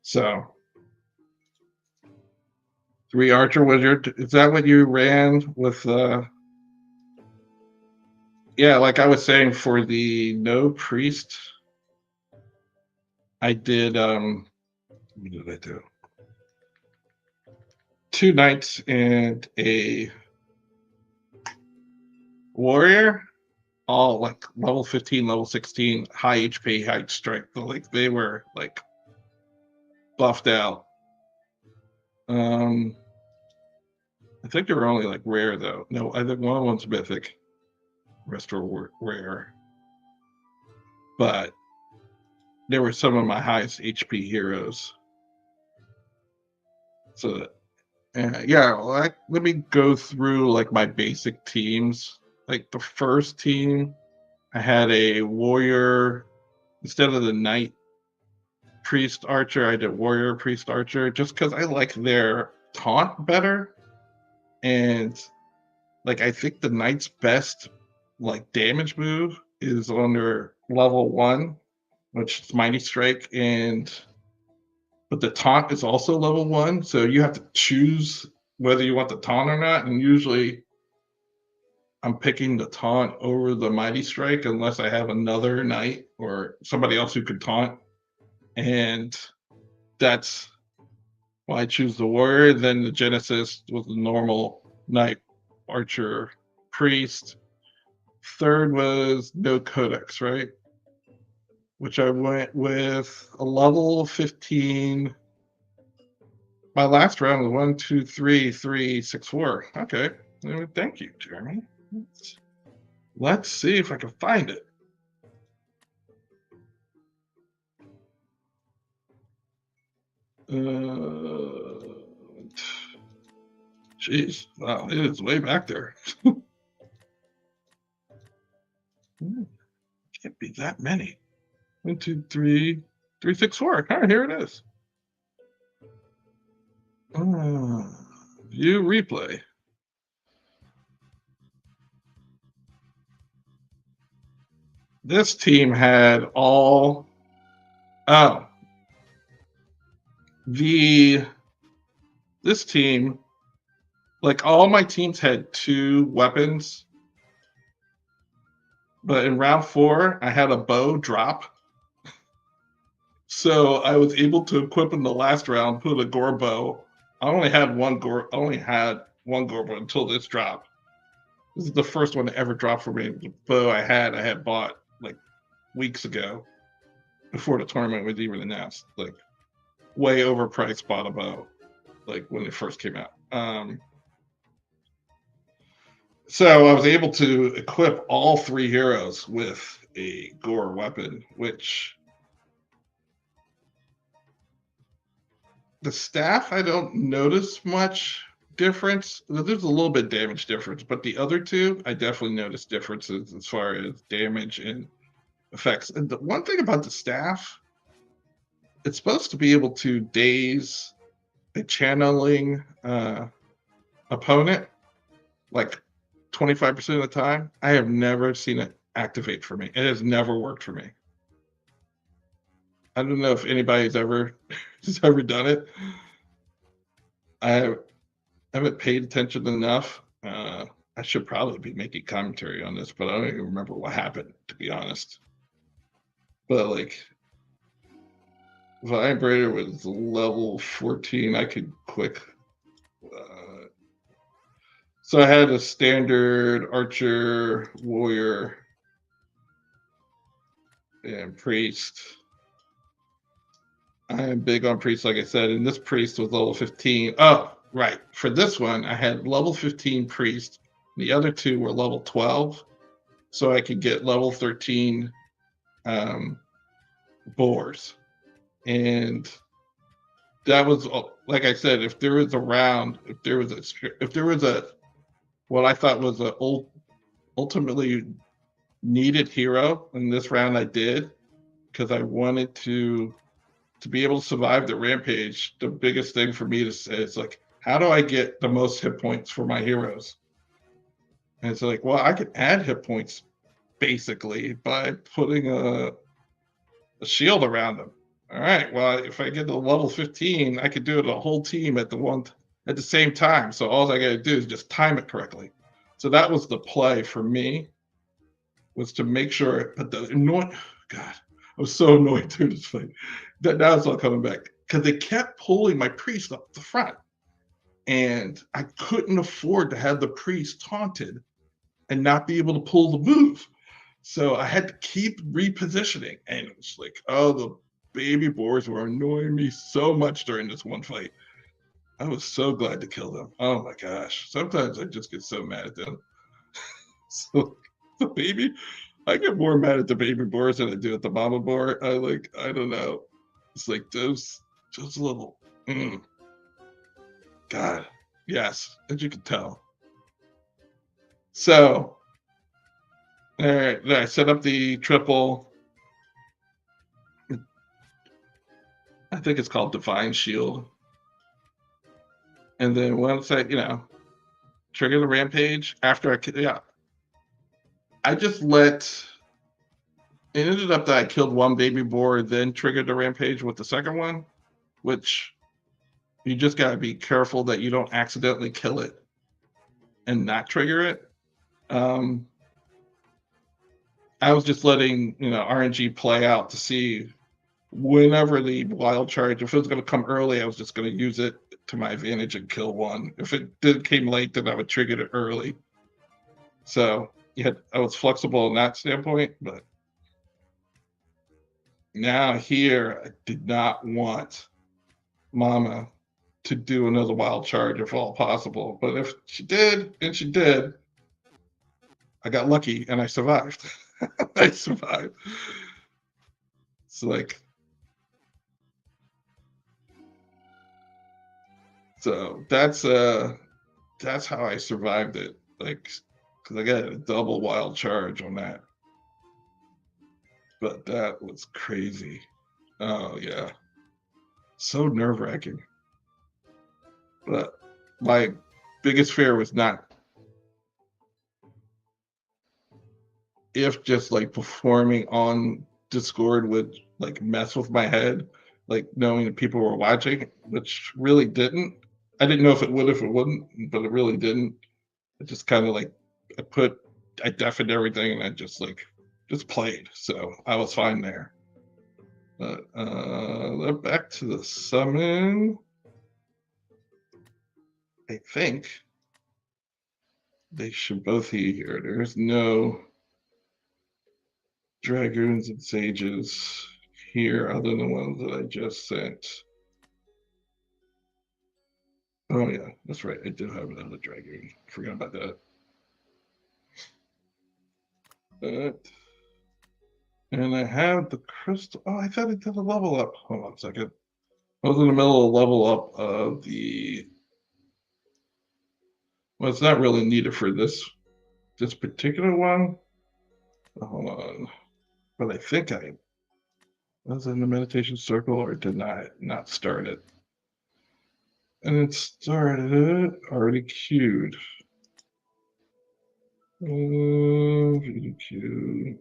So 3 archer wizard. Is that what you ran with? Yeah, like I was saying, for the no priest, I did. What did I do? 2 knights and a warrior, all like level 15, level 16, high HP, high strength. Like they were like buffed out. I think they were only like rare though. No, I think one of them's mythic, rest were rare. But they were some of my highest HP heroes. So yeah, let me go through like my basic teams. Like the first team, I had a warrior instead of the knight priest archer. I did warrior priest archer just because I like their taunt better, and like I think the knight's best like damage move is on their level 1, which is mighty strike, and but the taunt is also level 1, so you have to choose whether you want the taunt or not, and usually I'm picking the taunt over the mighty strike unless I have another knight or somebody else who could taunt, and that's why I choose the warrior. Then the genesis was the normal knight, archer, priest. Third was no codex, right? Which I went with a level 15. My last round was 1, 2, 3, 3, 6, 4. Okay. Thank you, Jeremy. Let's see if I can find it. Jeez, wow, it is way back there. Can't be that many. 1, 2, 3, 3, 6, 4. All right, here it is. View replay. This team had all. Oh, this team, like all my teams had 2 weapons, but in round 4 I had a bow drop, so I was able to equip in the last round, put a gore bow. I only had one gore bow until this drop. This is the first one to ever drop for me. The bow I had bought like weeks ago before the tournament was even announced. Like way overpriced bought a bow, like when it first came out. So I was able to equip all 3 heroes with a gore weapon, which the staff I don't notice much, difference. There's a little bit damage difference, but the other two, I definitely noticed differences as far as damage and effects. And the one thing about the staff, it's supposed to be able to daze a channeling opponent like 25% of the time. I have never seen it activate for me. It has never worked for me. I don't know if anybody's ever has ever done it. I haven't paid attention enough. I should probably be making commentary on this, but I don't even remember what happened, to be honest. But like, Vibrator was level 14. I could quick. So I had a standard archer, warrior, and priest. I am big on priest, like I said, and this priest was level 15. Oh, right. For this one, I had level 15 priest. The other two were level 12. So I could get level 13 boars. And that was, like I said, if there was a round, if there was a what I thought was a ultimately needed hero in this round, I did, because I wanted to be able to survive the rampage. The biggest thing for me to say is like, how do I get the most hit points for my heroes? And it's like, well, I can add hit points basically by putting a shield around them. All right, well, if I get to level 15, I could do it a whole team at the same time. So all I got to do is just time it correctly. So that was the play for me, was to make sure. But the annoying, God, I was so annoyed through this fight. Now it's all coming back because they kept pulling my priest up the front, and I couldn't afford to have the priest taunted and not be able to pull the move. So I had to keep repositioning, and it was like, oh, the baby boars were annoying me so much during this one fight. I was so glad to kill them. Oh my gosh. Sometimes I just get so mad at them. So the baby, I get more mad at the baby boars than I do at the mama boar. I don't know. It's like those little, God, yes, as you can tell. So, all right, I set up the triple. I think it's called Divine Shield. And then once I, trigger the rampage, I just it ended up that I killed one baby boar, then triggered the rampage with the second one, which you just got to be careful that you don't accidentally kill it and not trigger it. I was just letting, RNG play out to see whenever the wild charge, if it was going to come early, I was just going to use it to my advantage and kill one. If it came late, then I would trigger it early. So I was flexible in that standpoint, but now here I did not want Mama to do another wild charge if all possible. But if she did, and she did, I got lucky and I survived. I survived. It's like, so that's how I survived it. Like, because I got a double wild charge on that. But that was crazy. Oh yeah, so nerve-wracking. But my biggest fear was not if just like performing on Discord would like mess with my head, like knowing that people were watching, which really didn't. I didn't know if it would, if it wouldn't, but it really didn't. It just kind of like I deafened everything and I just played. So I was fine there. But back to the summon. I think they should both be here. There's no dragoons and sages here other than the ones that I just sent. Oh yeah, that's right. I do have another dragoon. Forgot about that. And I have the crystal. Oh, I thought I did a level up. Hold on a second. I was in the middle of level up of the Well, it's not really needed for this particular one. Hold on. But I think I was in the meditation circle or did not start it. And it started already queued. Queue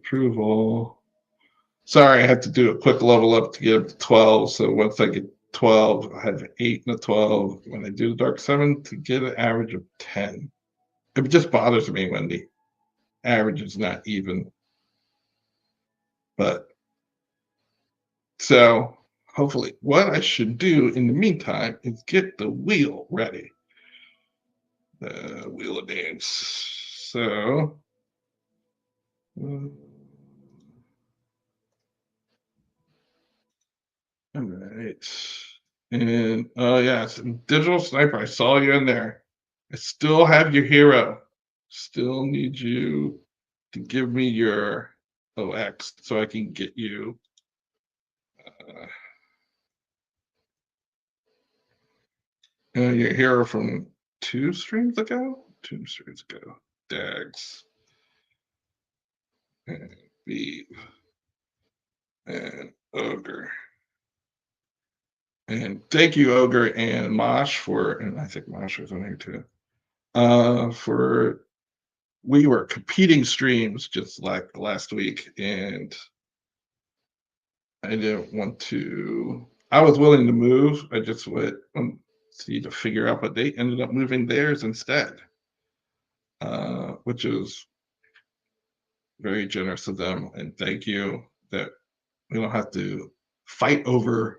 approval. Sorry, I had to do a quick level up to get up to 12. So once I get 12, I have 8 and a 12. When I do the Dark 7, to get an average of 10. It just bothers me when the average is not even. But so hopefully, what I should do in the meantime is get the wheel ready. The wheel of names. So. All right. And oh yes, Digital Sniper, I saw you in there. I still have your hero. Still need you to give me your OX so I can get you your hero from 2 streams ago. 2 streams ago. Dags and Beat and Ogre. And thank you, Ogre and Mosh for, and I think Mosh was on here too. For we were competing streams just like last week, and I didn't want to. I was willing to move. I just went see to figure out, but they ended up moving theirs instead, which is very generous of them. And thank you that we don't have to fight over,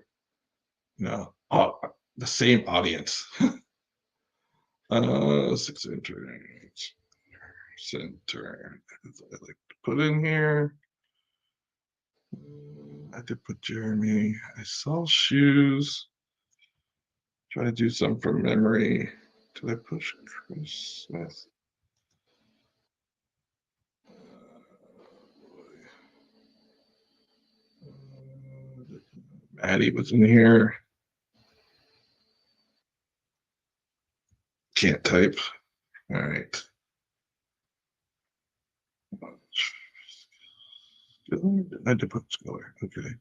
the same audience. 6 center. I like to put in here. I did put Jeremy. I saw shoes. Try to do some from memory. Did I push Chris Smith? Maddie was in here. Can't type. All right. I did put Skiller. Okay.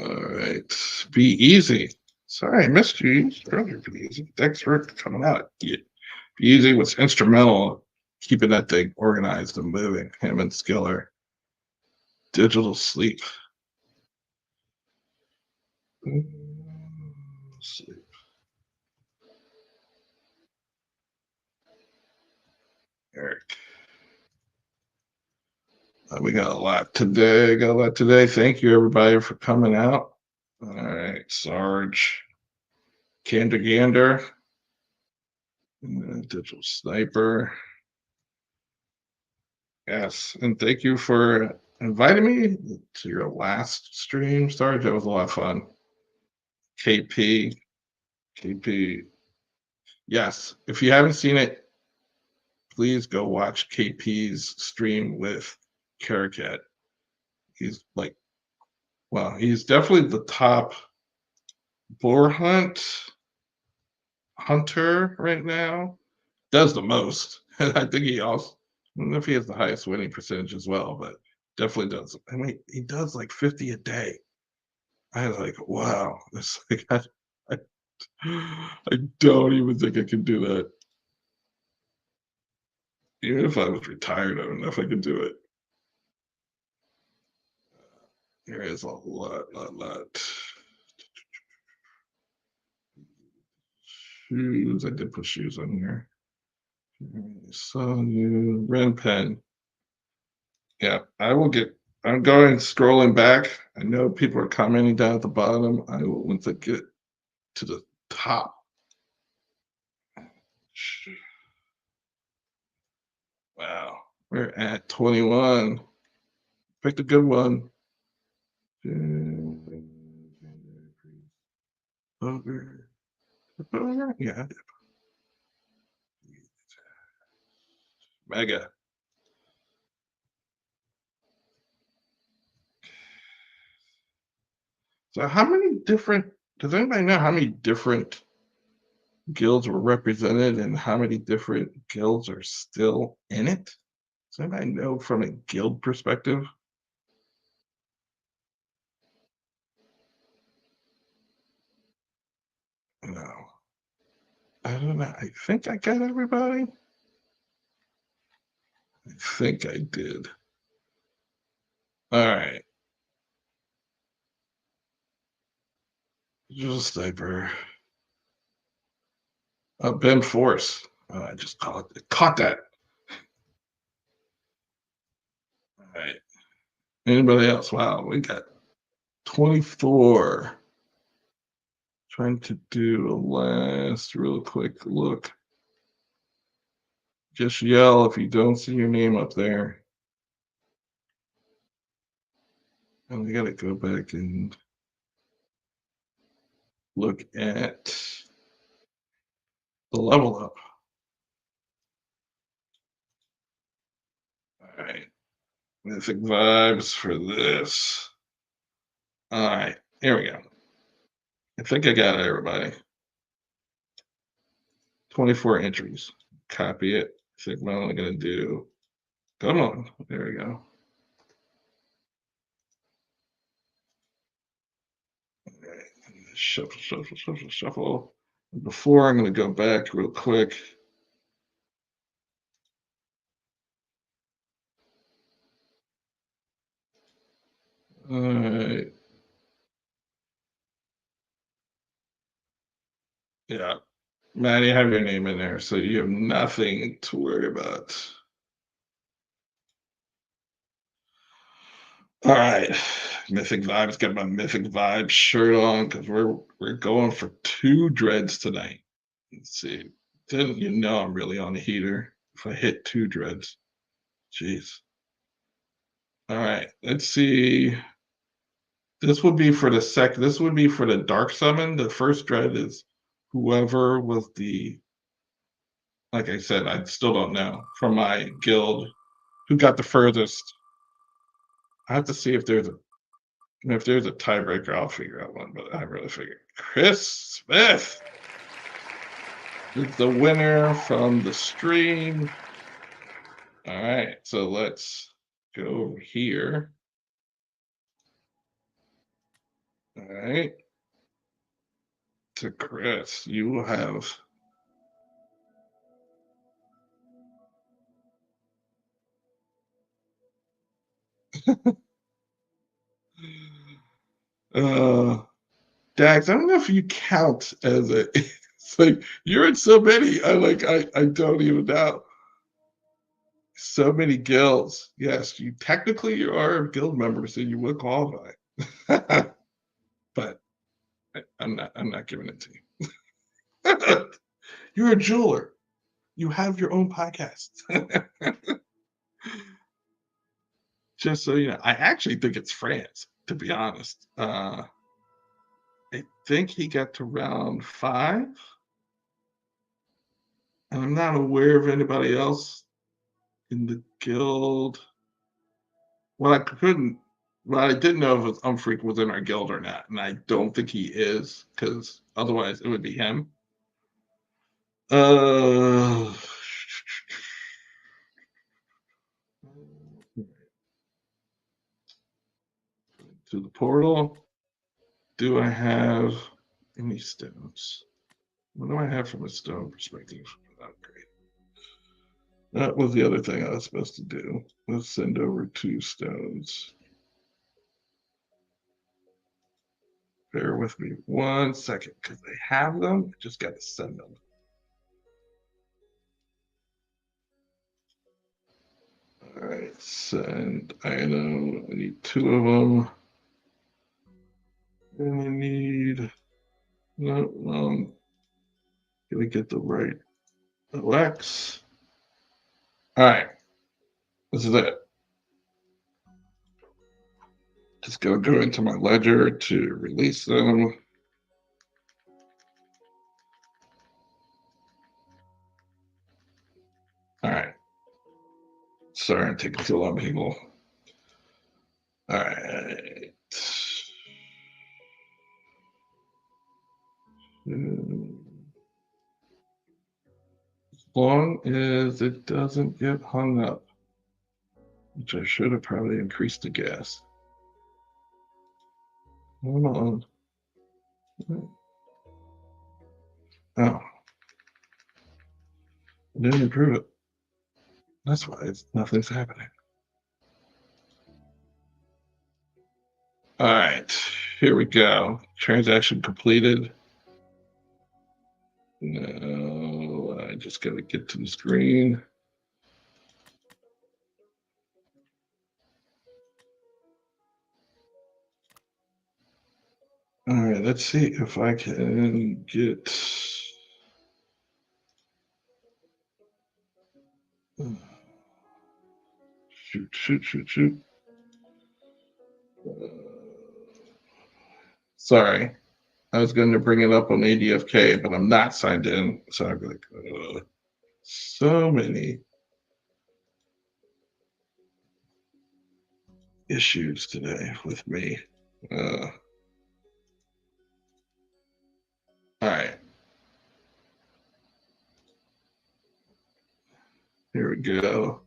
All right. Be easy. Sorry, I missed you earlier. Be easy. Thanks for coming out. Be easy was instrumental keeping that thing organized and moving. Him and Skiller. Digital sleep. Sleep. Eric. We got a lot today. Thank you, everybody, for coming out. All right, Sarge. Gander. Digital Sniper. Yes, and thank you for inviting me to your last stream, Sarge. That was a lot of fun. KP. Yes, if you haven't seen it, please go watch KP's stream with Caracat. He's he's definitely the top boar hunter right now. Does the most. And I think he also, I don't know if he has the highest winning percentage as well, but definitely does. I mean, he does like 50 a day. I was like, wow. It's like, I don't even think I can do that. Even if I was retired, I don't know if I could do it. There is a lot. Shoes. I did put shoes on here. So you Ren Pen. Yeah, I'm going scrolling back. I know people are commenting down at the bottom. I will once I get to the top. Wow, we're at 21. Picked a good one. Over. Yeah. Mega. So how many different, does anybody know how many different guilds were represented and how many different guilds are still in it? Does anybody know from a guild perspective? No. I don't know. I think I got everybody. I think I did. All right. Just sniper. Ben Force. I just caught that. All right. Anybody else? Wow, we got 24. Trying to do a last real quick look. Just yell if you don't see your name up there. And we got to go back and look at the level up. All right. Mythic vibes for this. All right. Here we go. I think I got everybody. 24 entries. Copy it. I think what I'm going to do. Come on. There we go. All right. Shuffle, shuffle, shuffle, shuffle. Before I'm going to go back real quick. All right. Yeah. Maddie, have your name in there so you have nothing to worry about. All right. Mythic Vibes, got my Mythic Vibes shirt on because we're going for 2 dreads tonight. Let's see. Didn't you know I'm really on the heater if I hit 2 dreads? Jeez. All right. Let's see. This would be for this would be for the dark summon. The first dread is whoever was the, like I said, I still don't know from my guild who got the furthest. I have to see if there's a tiebreaker. I'll figure out one, but I really figured Chris Smith is the winner from the stream. All right, so let's go over here. All right, to Chris, you will have Dax. I don't know if you count as a. It's like you're in so many. I don't even know. So many guilds. Yes, you are a guild member, so you would qualify. But I'm not giving it to you. You're a jeweler. You have your own podcast. Just so you know, I actually think it's France, to be honest. I think he got to round 5, and I'm not aware of anybody else in the guild. Well, I couldn't. Well, I didn't know if Umfreak was in our guild or not, and I don't think he is, because otherwise it would be him. To the portal. Do I have any stones? What do I have from a stone perspective? Oh, great. That was the other thing I was supposed to do. Let's send over 2 stones. Bear with me 1 second, because they have them. Just got to send them. All right, send item. I need 2 of them. And I need. No, gonna get the right OX. All right, this is it. Just gonna go into my ledger to release them. All right. Sorry, I'm taking too long, people. All right. long as it doesn't get hung up, which I should have probably increased the gas. Hold on. Oh, I didn't improve it. That's why nothing's happening. All right, here we go. Transaction completed. No, I just got to get to the screen. All right, let's see if I can get. Shoot. Sorry, I was going to bring it up on ADFK, but I'm not signed in. So I'm like, so many issues today with me. All right. Here we go.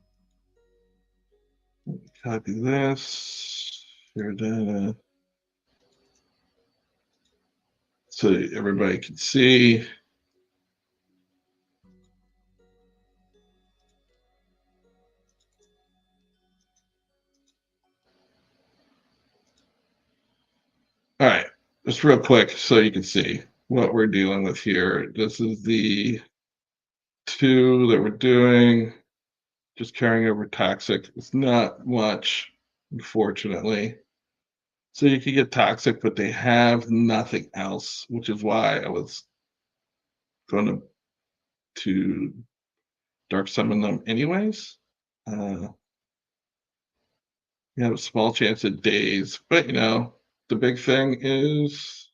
Copy this. Share data. So everybody can see. All right, just real quick so you can see what we're dealing with here. This is the 2 that we're doing, just carrying over toxic. It's not much, unfortunately. So you can get toxic, but they have nothing else, which is why I was going to dark summon them anyways. You have a small chance at days, but the big thing is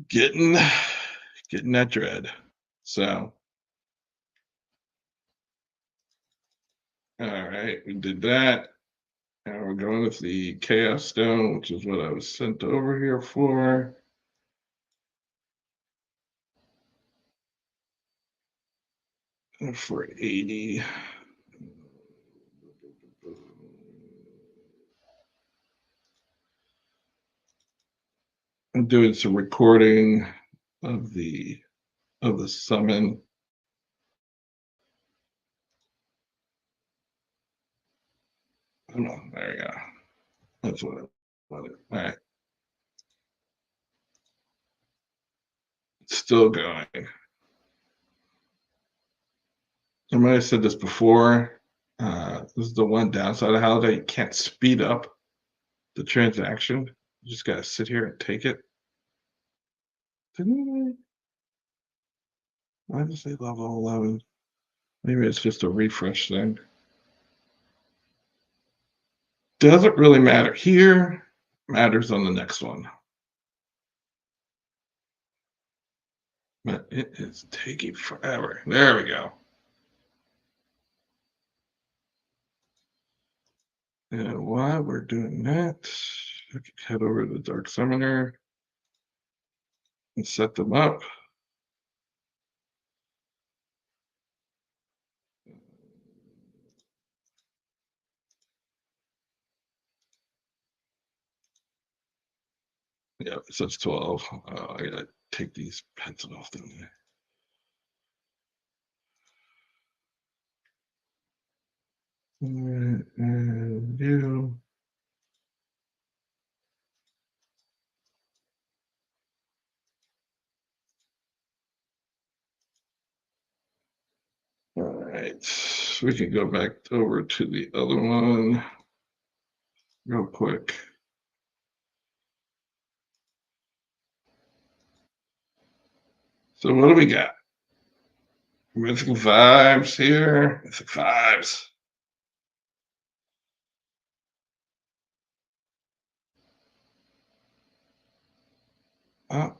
getting that dread. So, all right, we did that. And we're going with the Chaos Stone, which is what I was sent over here for. For 80. I'm doing some recording of the summon. Come on, there we go. That's what I wanted. All right. It's still going. I might have said this before. This is the one downside of Holiday. You can't speed up the transaction. You just got to sit here and take it. Didn't I? Why did I say level 11? Maybe it's just a refresh thing. Doesn't really matter here. Matters on the next one. But it is taking forever. There we go. And while we're doing that, I can head over to the Dark Summoner and set them up. Yeah, it says 12. I gotta take these pencils off them. And you. All right, we can go back over to the other one real quick. So what do we got? Mythical vibes here. Mythic vibes. Oh,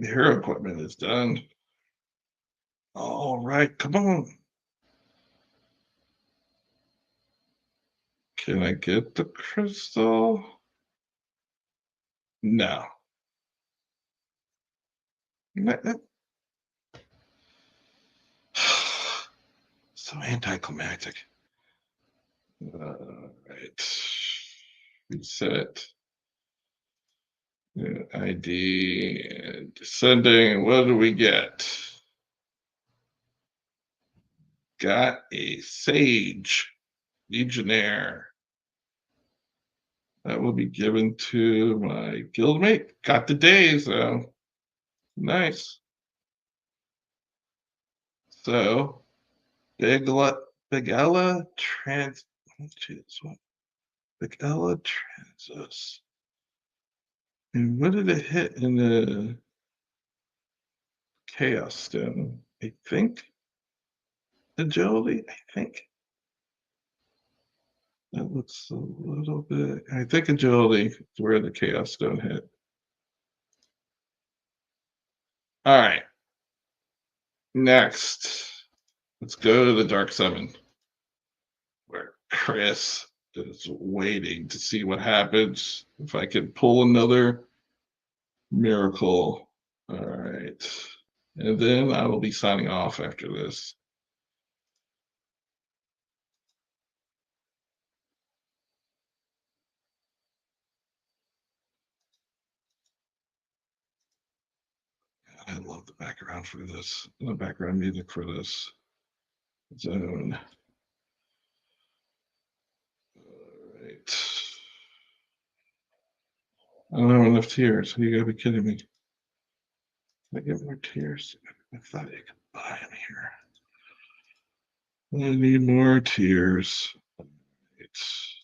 the hero equipment is done. All right, come on. Can I get the crystal? No. So anticlimactic. Right. Reset. ID and descending. What do we get? Got a Sage Legionnaire. That will be given to my guildmate. Got the days though. Nice. So Big Ella Trans. Big Ella Transus. And what did it hit in the Chaos Stone? I think agility. I think that looks a little bit. I think agility is where the Chaos Stone hit. All right. Next, let's go to the Dark Summon, where Chris is waiting to see what happens. If I can pull another miracle. All right. And then I will be signing off after this. I love the background for this, the background music for this zone. All right. I don't have enough tears. You gotta be kidding me. I get more tears. I thought I could buy them here. I need more tears. It's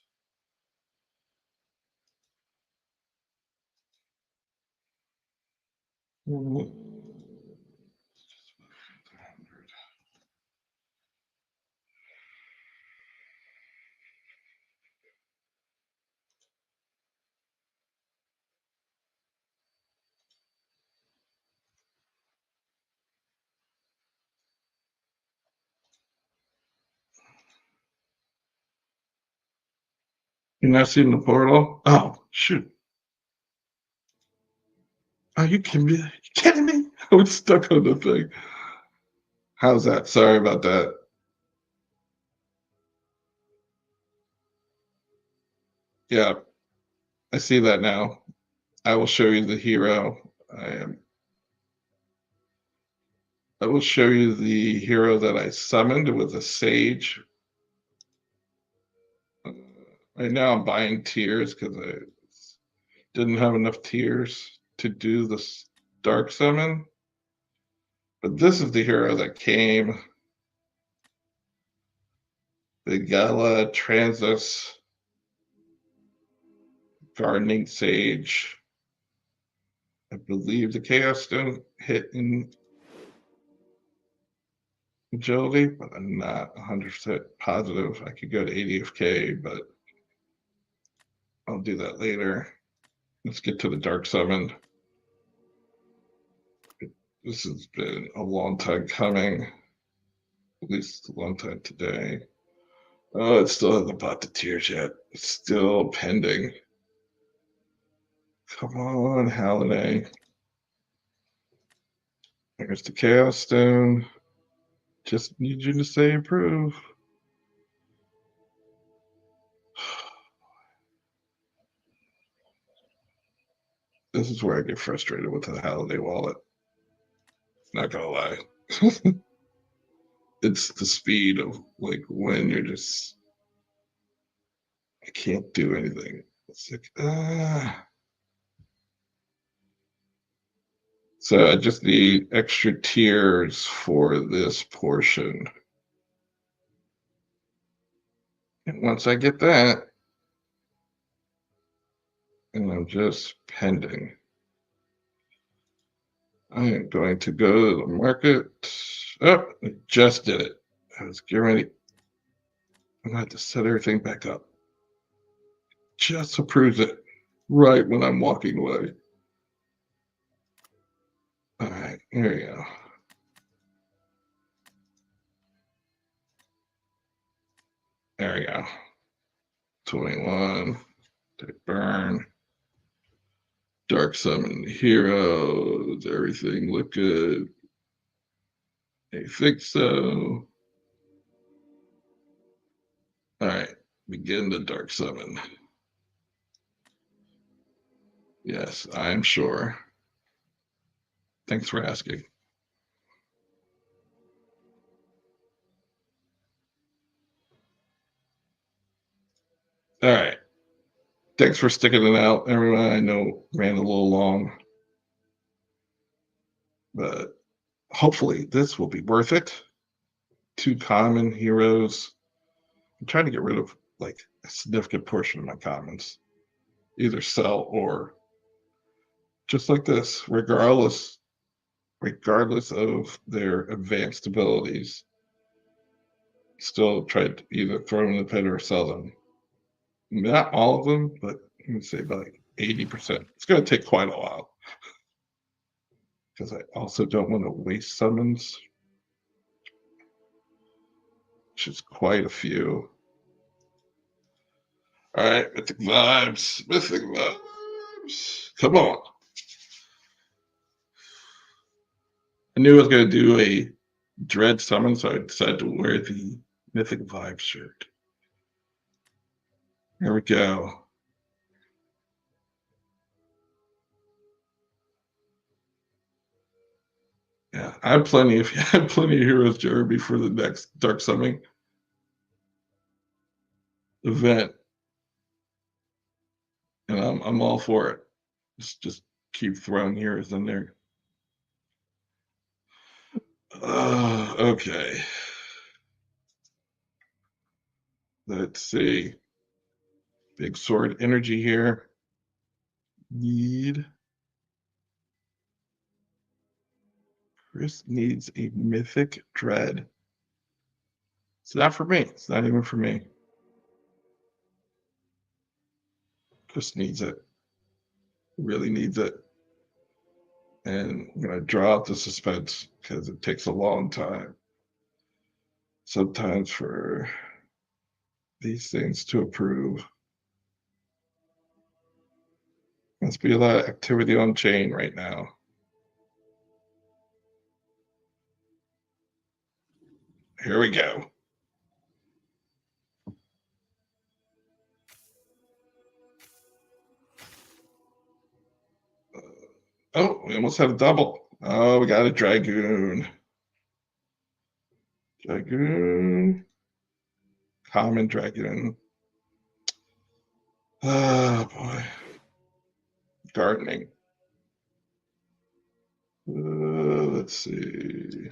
You're not seeing the portal? Oh, shoot. Are you kidding me? Kidding me? I was stuck on the thing. How's that? Sorry about that. Yeah, I see that now. I will show you the hero. I will show you the hero that I summoned with a sage. Right now I'm buying tears because I didn't have enough tears to do this dark summon. But this is the hero that came. The Gala Transus Gardening Sage. I believe the Chaos Stone hit in agility, but I'm not 100% positive. I could go to 80FK, but I'll do that later. Let's get to the Dark Summon. This has been a long time coming, at least a long time today. Oh, it still hasn't bought the tears yet. It's still pending. Come on, Halliday. There's the Chaos Stone. Just need you to say approve. This is where I get frustrated with the Halliday wallet. Not gonna lie. It's the speed of like when you're just, I can't do anything. It's like, So I just need extra tiers for this portion. And once I get that, and I'm just pending, I am going to go to the market. Oh, I just did it. I was getting ready. I'm going to have to set everything back up. Just approves it right when I'm walking away. All right, here we go. There we go. 21. Take burn. Dark Summon heroes. Everything look good. I think so. All right, begin the Dark Summon. Yes, I'm sure. Thanks for asking. All right. Thanks for sticking it out, everyone. I know ran a little long, but hopefully this will be worth it. 2 common heroes. I'm trying to get rid of like a significant portion of my commons, either sell or just like this, regardless of their advanced abilities, still try to either throw them in the pit or sell them. Not all of them, but let me say like 80%. It's going to take quite a while because I also don't want to waste summons, which is quite a few. All right, Mythic Vibes. Mythic Vibes. Come on. I knew I was going to do a Dread summon, so I decided to wear the Mythic Vibes shirt. Here we go. Yeah, I have plenty of heroes, Jeremy, for the next Dark Summoning event, and I'm all for it. Just keep throwing heroes in there. Okay. Let's see. Big sword energy here. Chris needs a mythic dread. It's not for me. It's not even for me. Chris needs it. Really needs it. And I'm going to draw out the suspense because it takes a long time sometimes for these things to approve. Must be a lot of activity on chain right now. Here we go. Oh, we almost had a double. Oh, we got a Dragoon. Dragoon. Common Dragoon. Oh, boy. Gardening. Let's see.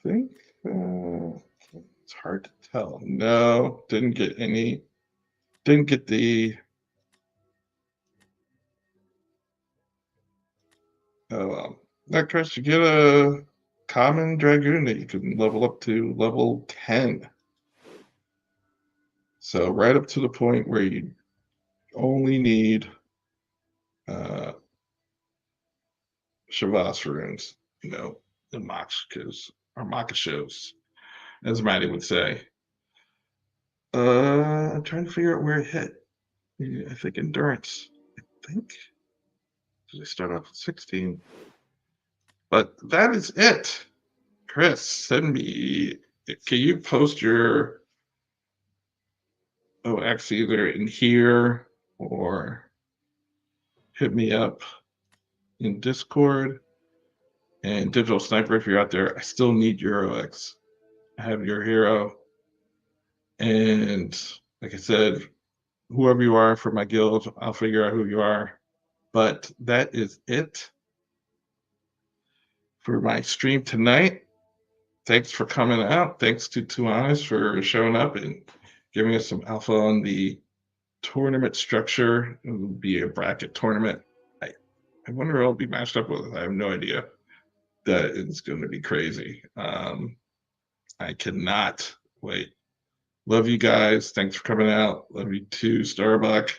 I think it's hard to tell. No, didn't get any. Didn't get the. Oh, well. Nectarus, you get a common Dragoon that you can level up to level 10. So right up to the point where you only need Shavas runes, the Moxkas or Makashos, as Maddie would say. I'm trying to figure out where it hit. I think endurance. I think. Did I start off with 16? But that is it. Chris, send me. Can you post your OX either in here or hit me up in Discord? And Digital Sniper, if you're out there, I still need your OX. I have your hero. And like I said, whoever you are for my guild, I'll figure out who you are. But that is it for my stream tonight. Thanks for coming out. Thanks to Tuanis for showing up and giving us some alpha on the tournament structure. It will be a bracket tournament. I wonder what I'll be matched up with. I have no idea. That is going to be crazy. I cannot wait. Love you guys. Thanks for coming out. Love you too, Starbuck.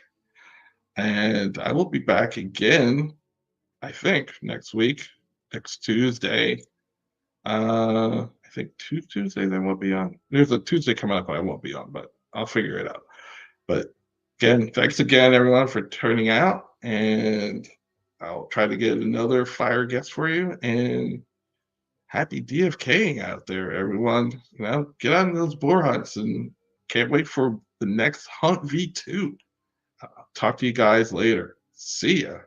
And I will be back again, I think, next week, next Tuesday. I think 2 Tuesdays I won't be on. There's a Tuesday coming up I won't be on, but I'll figure it out. But Again, thanks again, everyone, for turning out. And I'll try to get another fire guest for you. And happy DFKing out there, everyone. Get on those boar hunts and can't wait for the next Hunt V2. Talk to you guys later. See ya.